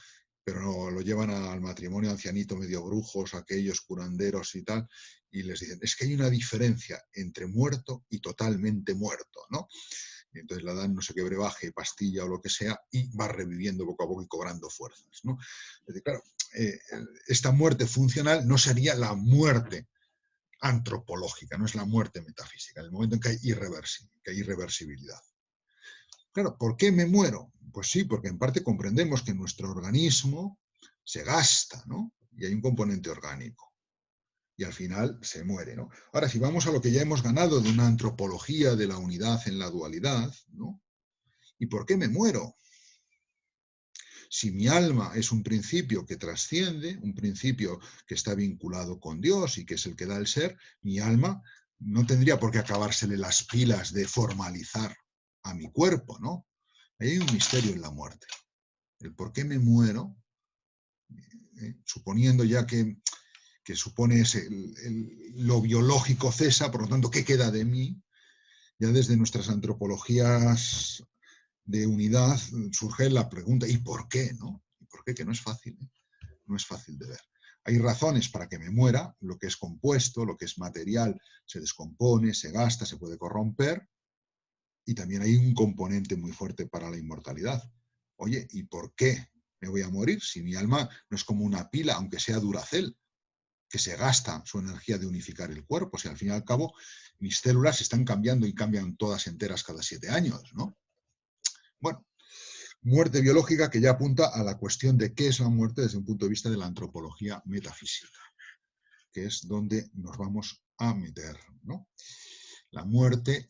Pero no, lo llevan al matrimonio ancianito, medio brujos, aquellos curanderos y tal, y les dicen, es que hay una diferencia entre muerto y totalmente muerto, ¿no? Y entonces le dan no sé qué brebaje, pastilla o lo que sea, y va reviviendo poco a poco y cobrando fuerzas, ¿no? Es decir, claro, esta muerte funcional no sería la muerte antropológica, no es la muerte metafísica, en el momento en que hay irreversibilidad. Claro, ¿por qué me muero? Pues sí, porque en parte comprendemos que nuestro organismo se gasta, ¿no? Y hay un componente orgánico. Y al final se muere, ¿no? Ahora, si vamos a lo que ya hemos ganado de una antropología de la unidad en la dualidad, ¿no? ¿Y por qué me muero? Si mi alma es un principio que trasciende, un principio que está vinculado con Dios y que es el que da el ser, mi alma no tendría por qué acabársele las pilas de formalizar a mi cuerpo, ¿no? Ahí hay un misterio en la muerte. El por qué me muero, suponiendo ya que supone lo biológico cesa, por lo tanto, ¿qué queda de mí? Ya desde nuestras antropologías de unidad surge la pregunta, ¿y por qué? ¿No? ¿Y por qué? Que no es fácil, ¿eh? No es fácil de ver. Hay razones para que me muera, lo que es compuesto, lo que es material, se descompone, se gasta, se puede corromper, y también hay un componente muy fuerte para la inmortalidad. Oye, ¿y por qué me voy a morir si mi alma no es como una pila, aunque sea Duracell? que se gasta su energía de unificar el cuerpo. O sea, al fin y al cabo, mis células están cambiando y cambian todas enteras cada 7 años, ¿no? Bueno, muerte biológica que ya apunta a la cuestión de qué es la muerte desde un punto de vista de la antropología metafísica, que es donde nos vamos a meter, ¿no? La muerte,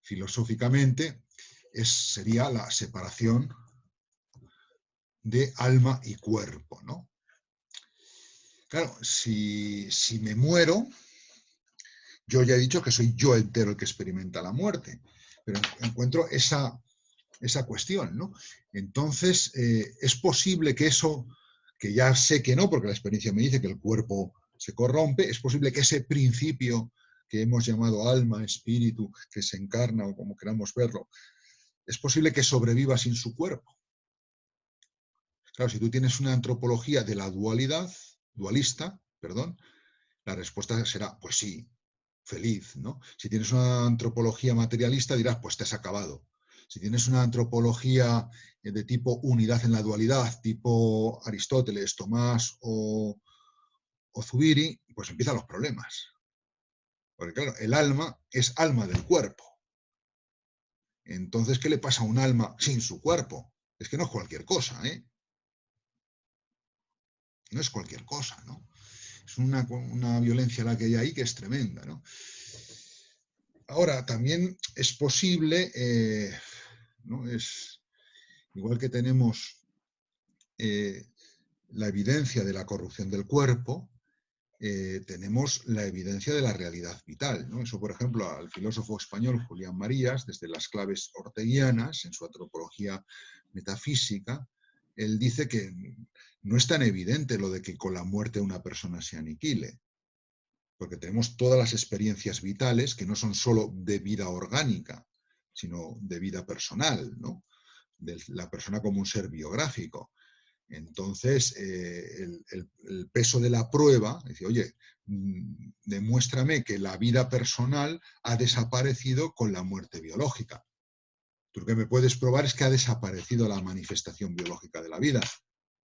filosóficamente, sería la separación de alma y cuerpo, ¿no? Claro, si me muero, yo ya he dicho que soy yo entero el que experimenta la muerte, pero encuentro esa cuestión, ¿no? Entonces, es posible que eso, que ya sé que no, porque la experiencia me dice que el cuerpo se corrompe, es posible que ese principio que hemos llamado alma, espíritu, que se encarna o como queramos verlo, es posible que sobreviva sin su cuerpo. Claro, si tú tienes una antropología de la dualista, perdón, la respuesta será, pues sí, feliz, ¿no? Si tienes una antropología materialista, dirás, pues te has acabado. Si tienes una antropología de tipo unidad en la dualidad, tipo Aristóteles, Tomás o Zubiri, pues empiezan los problemas. Porque claro, el alma es alma del cuerpo. Entonces, ¿qué le pasa a un alma sin su cuerpo? Es que no es cualquier cosa, ¿eh? No es cualquier cosa, ¿no? Es una violencia la que hay ahí que es tremenda, ¿no? Ahora, también es posible, ¿no? Es igual que tenemos la evidencia de la corrupción del cuerpo, tenemos la evidencia de la realidad vital, ¿no? Eso, por ejemplo, al filósofo español Julián Marías, desde las claves orteguianas, en su antropología metafísica, él dice que no es tan evidente lo de que con la muerte una persona se aniquile, porque tenemos todas las experiencias vitales que no son solo de vida orgánica, sino de vida personal, ¿no? De la persona como un ser biográfico. Entonces, el peso de la prueba, dice, oye, demuéstrame que la vida personal ha desaparecido con la muerte biológica. Tú lo que me puedes probar es que ha desaparecido la manifestación biológica de la vida,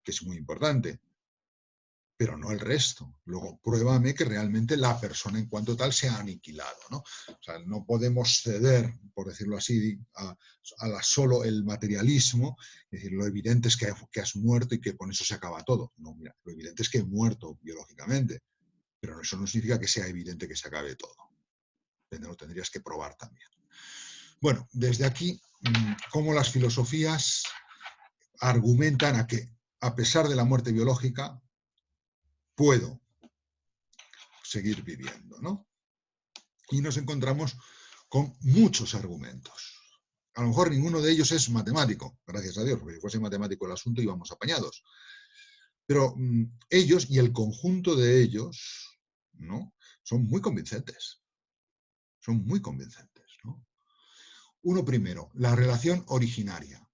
que es muy importante, pero no el resto. Luego, pruébame que realmente la persona en cuanto tal se ha aniquilado, ¿no? O sea, no podemos ceder, por decirlo así, a solo el materialismo, es decir, lo evidente es que has muerto y que con eso se acaba todo. No, mira, lo evidente es que he muerto biológicamente, pero eso no significa que sea evidente que se acabe todo. Lo tendrías que probar también. Bueno, desde aquí, cómo las filosofías argumentan a que, a pesar de la muerte biológica, puedo seguir viviendo, ¿no? Y nos encontramos con muchos argumentos. A lo mejor ninguno de ellos es matemático, gracias a Dios, porque si fuese matemático el asunto íbamos apañados. Pero ellos y el conjunto de ellos, ¿no? Son muy convincentes. Son muy convincentes, ¿no? Uno primero, la relación originaria,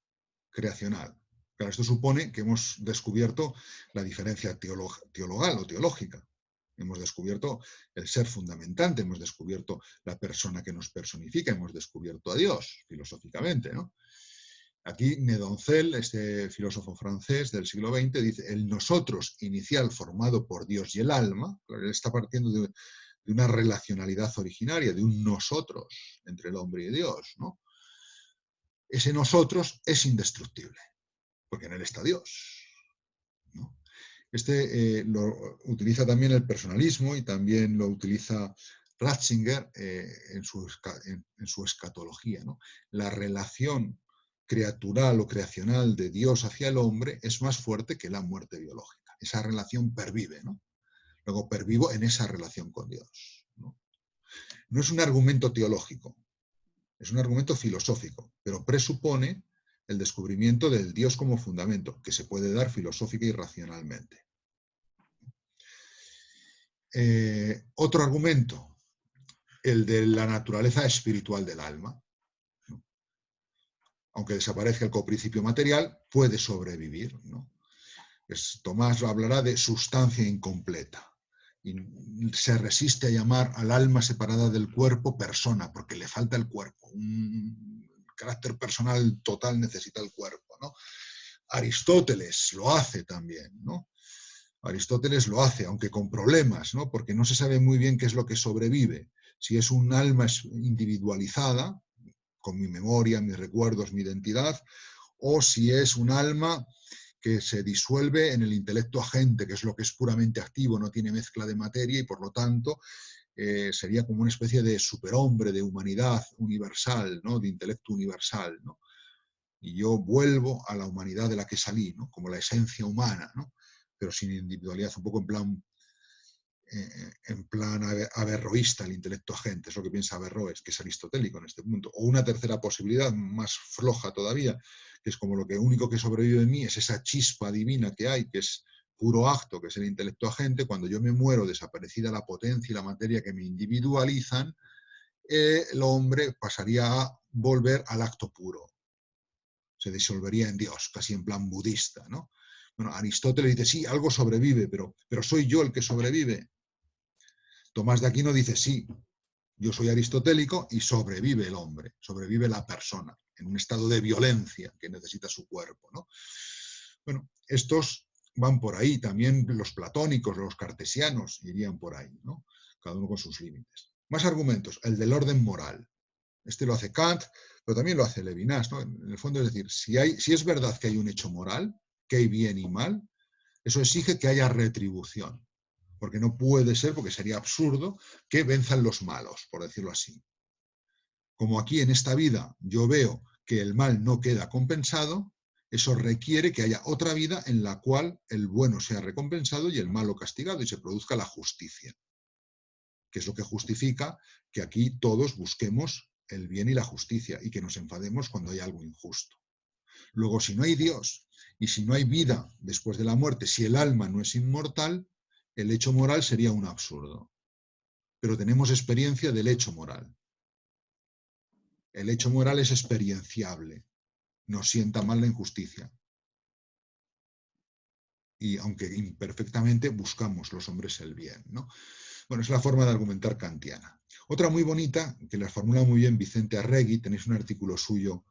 creacional. Claro, esto supone que hemos descubierto la diferencia teologal o teológica. Hemos descubierto el ser fundamentante, hemos descubierto la persona que nos personifica, hemos descubierto a Dios, filosóficamente, ¿no? Aquí Nedoncel, este filósofo francés del siglo XX, dice, el nosotros inicial formado por Dios y el alma, él está partiendo de una relacionalidad originaria, de un nosotros entre el hombre y Dios, ¿no? Ese nosotros es indestructible, porque en él está Dios, ¿no? Lo utiliza también el personalismo y también lo utiliza Ratzinger en su escatología, ¿no? La relación creatural o creacional de Dios hacia el hombre es más fuerte que la muerte biológica. Esa relación pervive, ¿no? Luego pervivo en esa relación con Dios, ¿no? No es un argumento teológico, es un argumento filosófico, pero presupone el descubrimiento del Dios como fundamento, que se puede dar filosófica y racionalmente. Otro argumento, el de la naturaleza espiritual del alma. Aunque desaparezca el coprincipio material, puede sobrevivir, ¿no? Tomás hablará de sustancia incompleta. Y se resiste a llamar al alma separada del cuerpo persona, porque le falta el cuerpo. Un carácter personal total necesita el cuerpo, ¿no? Aristóteles lo hace también, ¿no? Aristóteles lo hace, aunque con problemas, ¿no? Porque no se sabe muy bien qué es lo que sobrevive. Si es un alma individualizada, con mi memoria, mis recuerdos, mi identidad, o si es un alma que se disuelve en el intelecto agente, que es lo que es puramente activo, no tiene mezcla de materia y por lo tanto sería como una especie de superhombre, de humanidad universal, ¿no? De intelecto universal, ¿no? Y yo vuelvo a la humanidad de la que salí, ¿no? Como la esencia humana, ¿no? Pero sin individualidad, un poco en plan averroísta, el intelecto agente, es lo que piensa Averroes, que es aristotélico en este punto. O una tercera posibilidad, más floja todavía, que es como lo que único que sobrevive en mí es esa chispa divina que hay, que es puro acto, que es el intelecto agente. Cuando yo me muero, desaparecida la potencia y la materia que me individualizan, el hombre pasaría a volver al acto puro. Se disolvería en Dios, casi en plan budista, ¿no? Bueno, Aristóteles dice, sí, algo sobrevive, pero soy yo el que sobrevive. Tomás de Aquino dice, sí, yo soy aristotélico y sobrevive el hombre, sobrevive la persona, en un estado de violencia que necesita su cuerpo, ¿no? Bueno, estos van por ahí, también los platónicos, los cartesianos irían por ahí, ¿no? Cada uno con sus límites. Más argumentos, el del orden moral. Este lo hace Kant, pero también lo hace Levinas, ¿no? En el fondo es decir, si es verdad que hay un hecho moral, que hay bien y mal, eso exige que haya retribución. Porque no puede ser, porque sería absurdo, que venzan los malos, por decirlo así. Como aquí en esta vida yo veo que el mal no queda compensado, eso requiere que haya otra vida en la cual el bueno sea recompensado y el malo castigado y se produzca la justicia, que es lo que justifica que aquí todos busquemos el bien y la justicia y que nos enfademos cuando hay algo injusto. Luego, si no hay Dios y si no hay vida después de la muerte, si el alma no es inmortal, el hecho moral sería un absurdo. Pero tenemos experiencia del hecho moral. El hecho moral es experienciable, nos sienta mal la injusticia. Y aunque imperfectamente buscamos los hombres el bien, ¿no? Bueno, es la forma de argumentar kantiana. Otra muy bonita, que la formula muy bien Vicente Arregui, tenéis un artículo suyo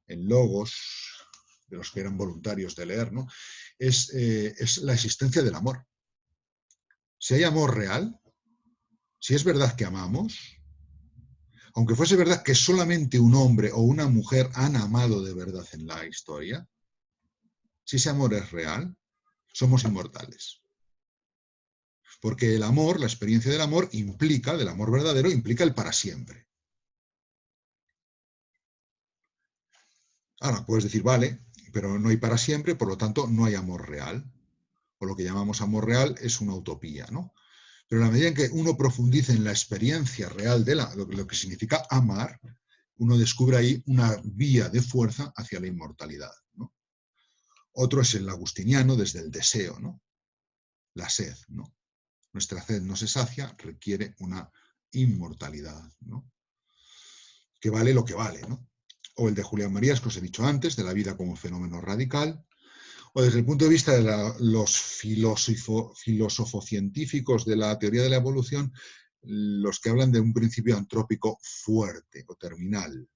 en Logos, de los que eran voluntarios de leer, ¿no? Es la existencia del amor. Si hay amor real, si es verdad que amamos, aunque fuese verdad que solamente un hombre o una mujer han amado de verdad en la historia, si ese amor es real, somos inmortales. Porque el amor, la experiencia del amor implica, del amor verdadero, implica el para siempre. Ahora, puedes decir, vale, pero no hay para siempre, por lo tanto, no hay amor real. O lo que llamamos amor real es una utopía, ¿no? Pero en la medida en que uno profundice en la experiencia real de lo que significa amar, uno descubre ahí una vía de fuerza hacia la inmortalidad, ¿no? Otro es el agustiniano desde el deseo, ¿no? La sed, ¿no? Nuestra sed no se sacia, requiere una inmortalidad, ¿no? Que vale lo que vale, ¿no? O el de Julián Marías, que os he dicho antes, de la vida como fenómeno radical, o desde el punto de vista de los filósofo-científicos de la teoría de la evolución, los que hablan de un principio antrópico fuerte o terminal.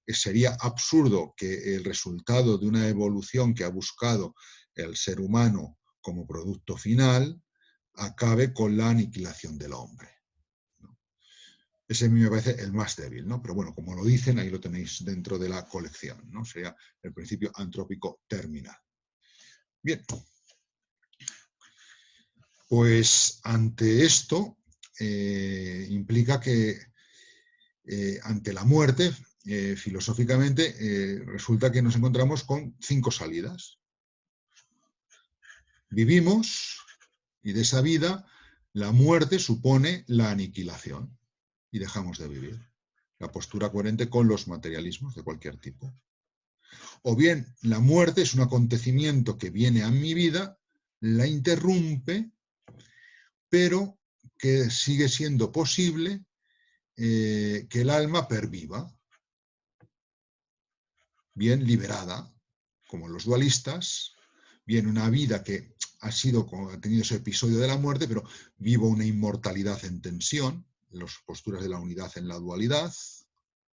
Sería absurdo que el resultado de una evolución que ha buscado el ser humano como producto final acabe con la aniquilación del hombre. Ese a mí me parece el más débil, ¿no? Pero bueno, como lo dicen, ahí lo tenéis dentro de la colección, ¿no? Sería el principio antrópico terminal. Bien, pues ante esto implica que ante la muerte, filosóficamente, resulta que nos encontramos con 5 salidas. Vivimos y de esa vida la muerte supone la aniquilación y dejamos de vivir. La postura coherente con los materialismos de cualquier tipo. O bien, la muerte es un acontecimiento que viene a mi vida, la interrumpe, pero que sigue siendo posible que el alma perviva, bien liberada, como los dualistas, bien una vida que ha tenido ese episodio de la muerte, pero vivo una inmortalidad en tensión, las posturas de la unidad en la dualidad,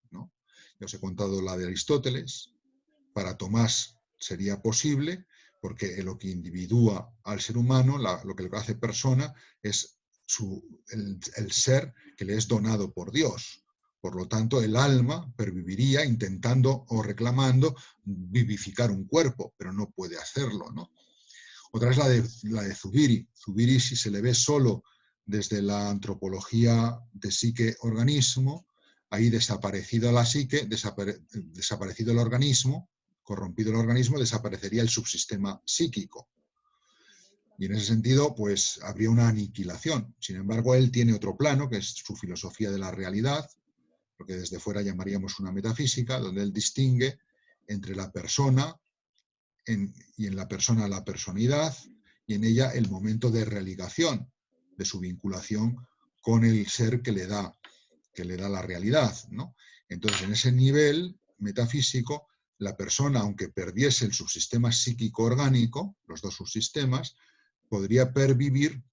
¿no? Ya os he contado la de Aristóteles. Para Tomás sería posible, porque lo que individúa al ser humano, lo que le hace persona, es el ser que le es donado por Dios. Por lo tanto, el alma perviviría intentando o reclamando vivificar un cuerpo, pero no puede hacerlo, ¿no? Otra es la de Zubiri. Zubiri, si se le ve solo desde la antropología de psique-organismo, ahí desaparecido la psique, desaparecido el organismo, corrompido el organismo, desaparecería el subsistema psíquico. Y en ese sentido, pues habría una aniquilación. Sin embargo, él tiene otro plano, que es su filosofía de la realidad, lo que desde fuera llamaríamos una metafísica, donde él distingue entre la persona y en la persona la personalidad, y en ella el momento de religación, de su vinculación con el ser que le da la realidad, ¿no? Entonces, en ese nivel metafísico, la persona, aunque perdiese el subsistema psíquico-orgánico, los dos subsistemas, podría pervivir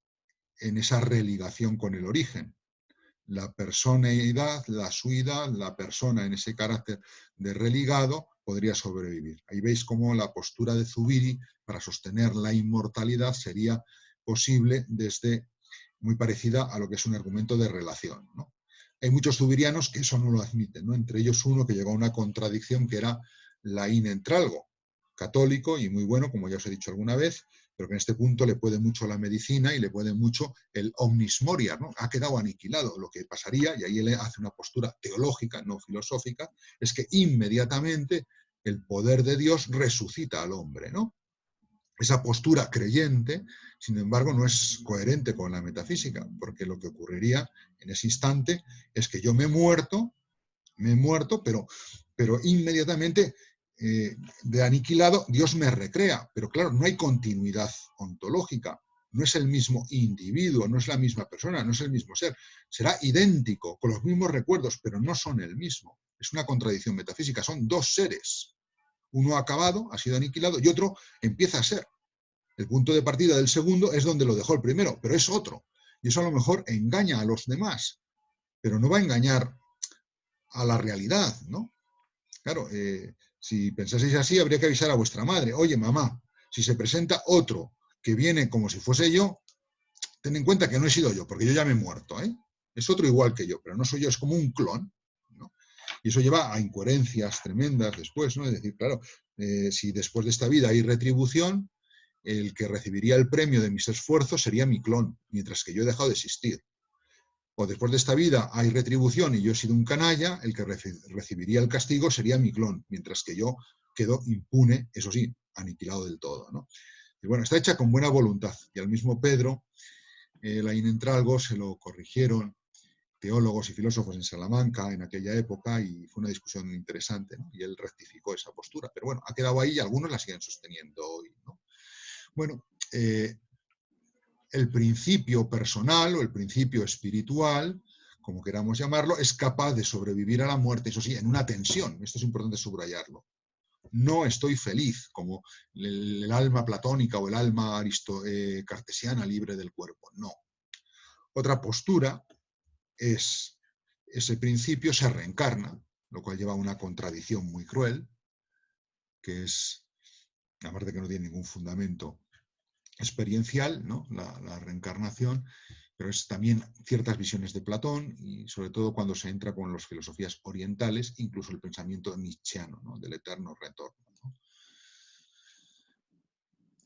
en esa religación con el origen. La personalidad, la suidad, la persona en ese carácter de religado podría sobrevivir. Ahí veis cómo la postura de Zubiri para sostener la inmortalidad sería posible desde muy parecida a lo que es un argumento de relación, ¿no? Hay muchos zubirianos que eso no lo admiten, ¿no? Entre ellos uno que llegó a una contradicción que era Laín Entralgo, católico y muy bueno, como ya os he dicho alguna vez, pero que en este punto le puede mucho la medicina y le puede mucho el omnis moria, ¿no? Ha quedado aniquilado. Lo que pasaría, y ahí él hace una postura teológica, no filosófica, es que inmediatamente el poder de Dios resucita al hombre, ¿no? Esa postura creyente, sin embargo, no es coherente con la metafísica, porque lo que ocurriría en ese instante es que yo me he muerto, pero inmediatamente de aniquilado, Dios me recrea. Pero claro, no hay continuidad ontológica, no es el mismo individuo, no es la misma persona, no es el mismo ser. Será idéntico, con los mismos recuerdos, pero no son el mismo. Es una contradicción metafísica, son dos seres. Uno ha acabado, ha sido aniquilado, y otro empieza a ser. El punto de partida del segundo es donde lo dejó el primero, pero es otro. Y eso a lo mejor engaña a los demás, pero no va a engañar a la realidad, ¿no? Claro, si pensaseis así, habría que avisar a vuestra madre. Oye, mamá, si se presenta otro que viene como si fuese yo, ten en cuenta que no he sido yo, porque yo ya me he muerto, ¿eh? Es otro igual que yo, pero no soy yo, es como un clon, ¿no? Y eso lleva a incoherencias tremendas después, ¿no? Es decir, claro, si después de esta vida hay retribución, el que recibiría el premio de mis esfuerzos sería mi clon, mientras que yo he dejado de existir. O después de esta vida hay retribución y yo he sido un canalla, el que recibiría el castigo sería mi clon, mientras que yo quedo impune, eso sí, aniquilado del todo, ¿no? Y bueno, está hecha con buena voluntad. Y al mismo Pedro, Laín Entralgo, se lo corrigieron teólogos y filósofos en Salamanca en aquella época y fue una discusión interesante, ¿no? Y él rectificó esa postura. Pero bueno, ha quedado ahí y algunos la siguen sosteniendo hoy, ¿no? Bueno, el principio personal o el principio espiritual, como queramos llamarlo, es capaz de sobrevivir a la muerte, eso sí, en una tensión. Esto es importante subrayarlo. No estoy feliz, como el alma platónica o el alma cartesiana libre del cuerpo. No. Otra postura es, ese principio se reencarna, lo cual lleva a una contradicción muy cruel, que es, aparte que no tiene ningún fundamento experiencial, ¿no? La reencarnación, pero es también ciertas visiones de Platón y sobre todo cuando se entra con las filosofías orientales, incluso el pensamiento nietzscheano, ¿no? Del eterno retorno, ¿no?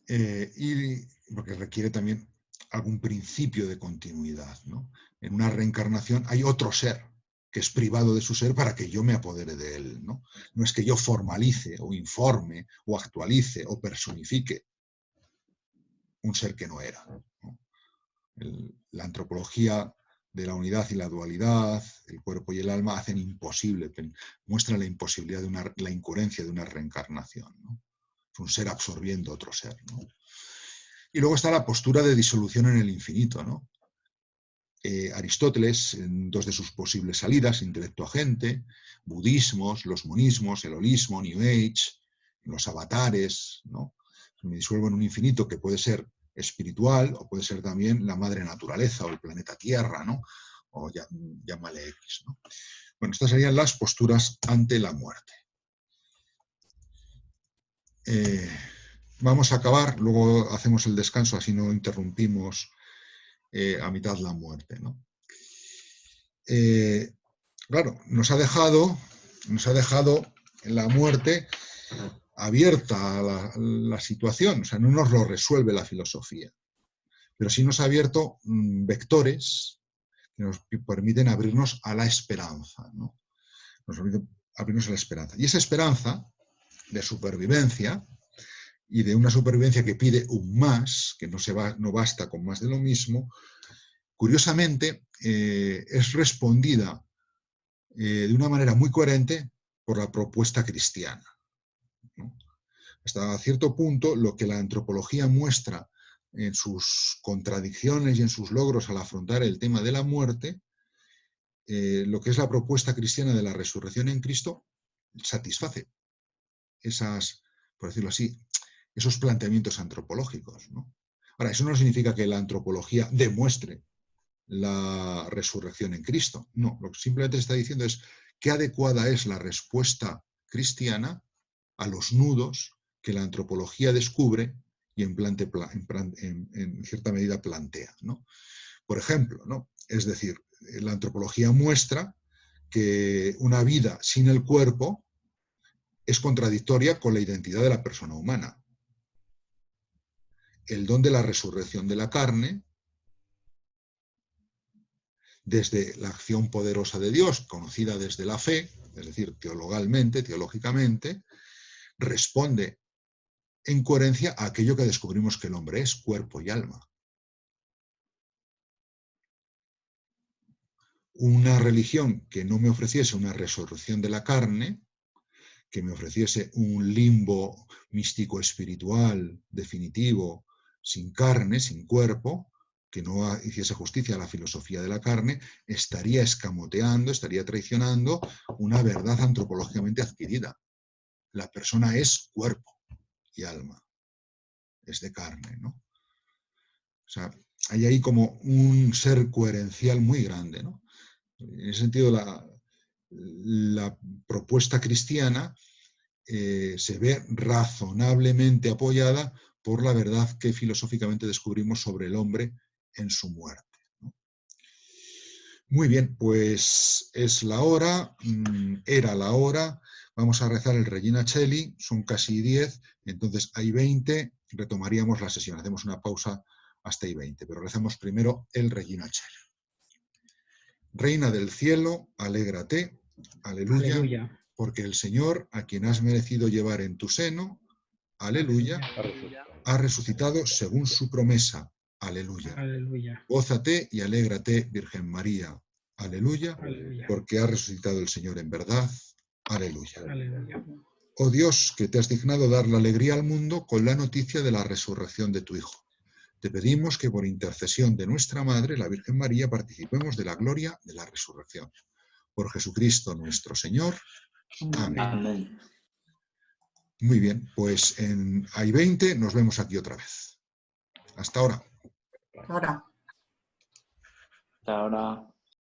Y porque requiere también algún principio de continuidad, ¿no? En una reencarnación hay otro ser que es privado de su ser para que yo me apodere de él, ¿no? No es que yo formalice o informe o actualice o personifique un ser que no era, ¿no? La antropología de la unidad y la dualidad, el cuerpo y el alma, hacen imposible, muestran la imposibilidad la incoherencia de una reencarnación, ¿no? Es un ser absorbiendo otro ser, ¿no? Y luego está la postura de disolución en el infinito, ¿no? Aristóteles, en dos de sus posibles salidas, intelecto agente, budismos, los monismos, el holismo, New Age, los avatares, ¿no? Me disuelvo en un infinito que puede ser espiritual o puede ser también la madre naturaleza o el planeta Tierra, ¿no? O llámale X, ¿no? Bueno, estas serían las posturas ante la muerte. vamos a acabar, luego hacemos el descanso, así no interrumpimos a mitad la muerte, ¿no? Claro, nos ha dejado la muerte abierta a la situación, o sea, no nos lo resuelve la filosofía, pero sí nos ha abierto vectores que nos permiten abrirnos a la esperanza, ¿no? Nos permiten abrirnos a la esperanza. Y esa esperanza de supervivencia, y de una supervivencia que pide un más, que no basta con más de lo mismo, curiosamente es respondida de una manera muy coherente por la propuesta cristiana, ¿no? Hasta cierto punto, lo que la antropología muestra en sus contradicciones y en sus logros al afrontar el tema de la muerte, lo que es la propuesta cristiana de la resurrección en Cristo, satisface esas, por decirlo así, esos planteamientos antropológicos, ¿no? Ahora, eso no significa que la antropología demuestre la resurrección en Cristo. No, lo que simplemente está diciendo es qué adecuada es la respuesta cristiana a los nudos que la antropología descubre y en cierta medida plantea, ¿no? Por ejemplo, ¿no? Es decir, la antropología muestra que una vida sin el cuerpo es contradictoria con la identidad de la persona humana. El don de la resurrección de la carne, desde la acción poderosa de Dios, conocida desde la fe, es decir, teológicamente, responde en coherencia a aquello que descubrimos que el hombre es, cuerpo y alma. Una religión que no me ofreciese una resurrección de la carne, que me ofreciese un limbo místico espiritual definitivo, sin carne, sin cuerpo, que no hiciese justicia a la filosofía de la carne, estaría escamoteando, estaría traicionando una verdad antropológicamente adquirida. La persona es cuerpo y alma, es de carne, ¿no? O sea, hay ahí como un ser coherencial muy grande, ¿no? En ese sentido, la propuesta cristiana se ve razonablemente apoyada por la verdad que filosóficamente descubrimos sobre el hombre en su muerte, ¿no? Muy bien, pues es la hora, era la hora, vamos a rezar el Regina Coeli, son casi 10, entonces hay 20, retomaríamos la sesión, hacemos una pausa hasta ahí 20, pero rezamos primero el Regina Coeli. Reina del cielo, alégrate, aleluya, Aleluya. porque el Señor, a quien has merecido llevar en tu seno, aleluya, ha resucitado según su promesa, aleluya. Aleluya. Gózate y alégrate, Virgen María, aleluya, Aleluya. porque ha resucitado el Señor en verdad, aleluya. Aleluya. Oh Dios, que te has dignado dar la alegría al mundo con la noticia de la resurrección de tu Hijo. Te pedimos que por intercesión de nuestra Madre, la Virgen María, participemos de la gloria de la resurrección. Por Jesucristo nuestro Señor. Amén. Amén. Muy bien, pues hay 20, nos vemos aquí otra vez. Hasta ahora. Ahora.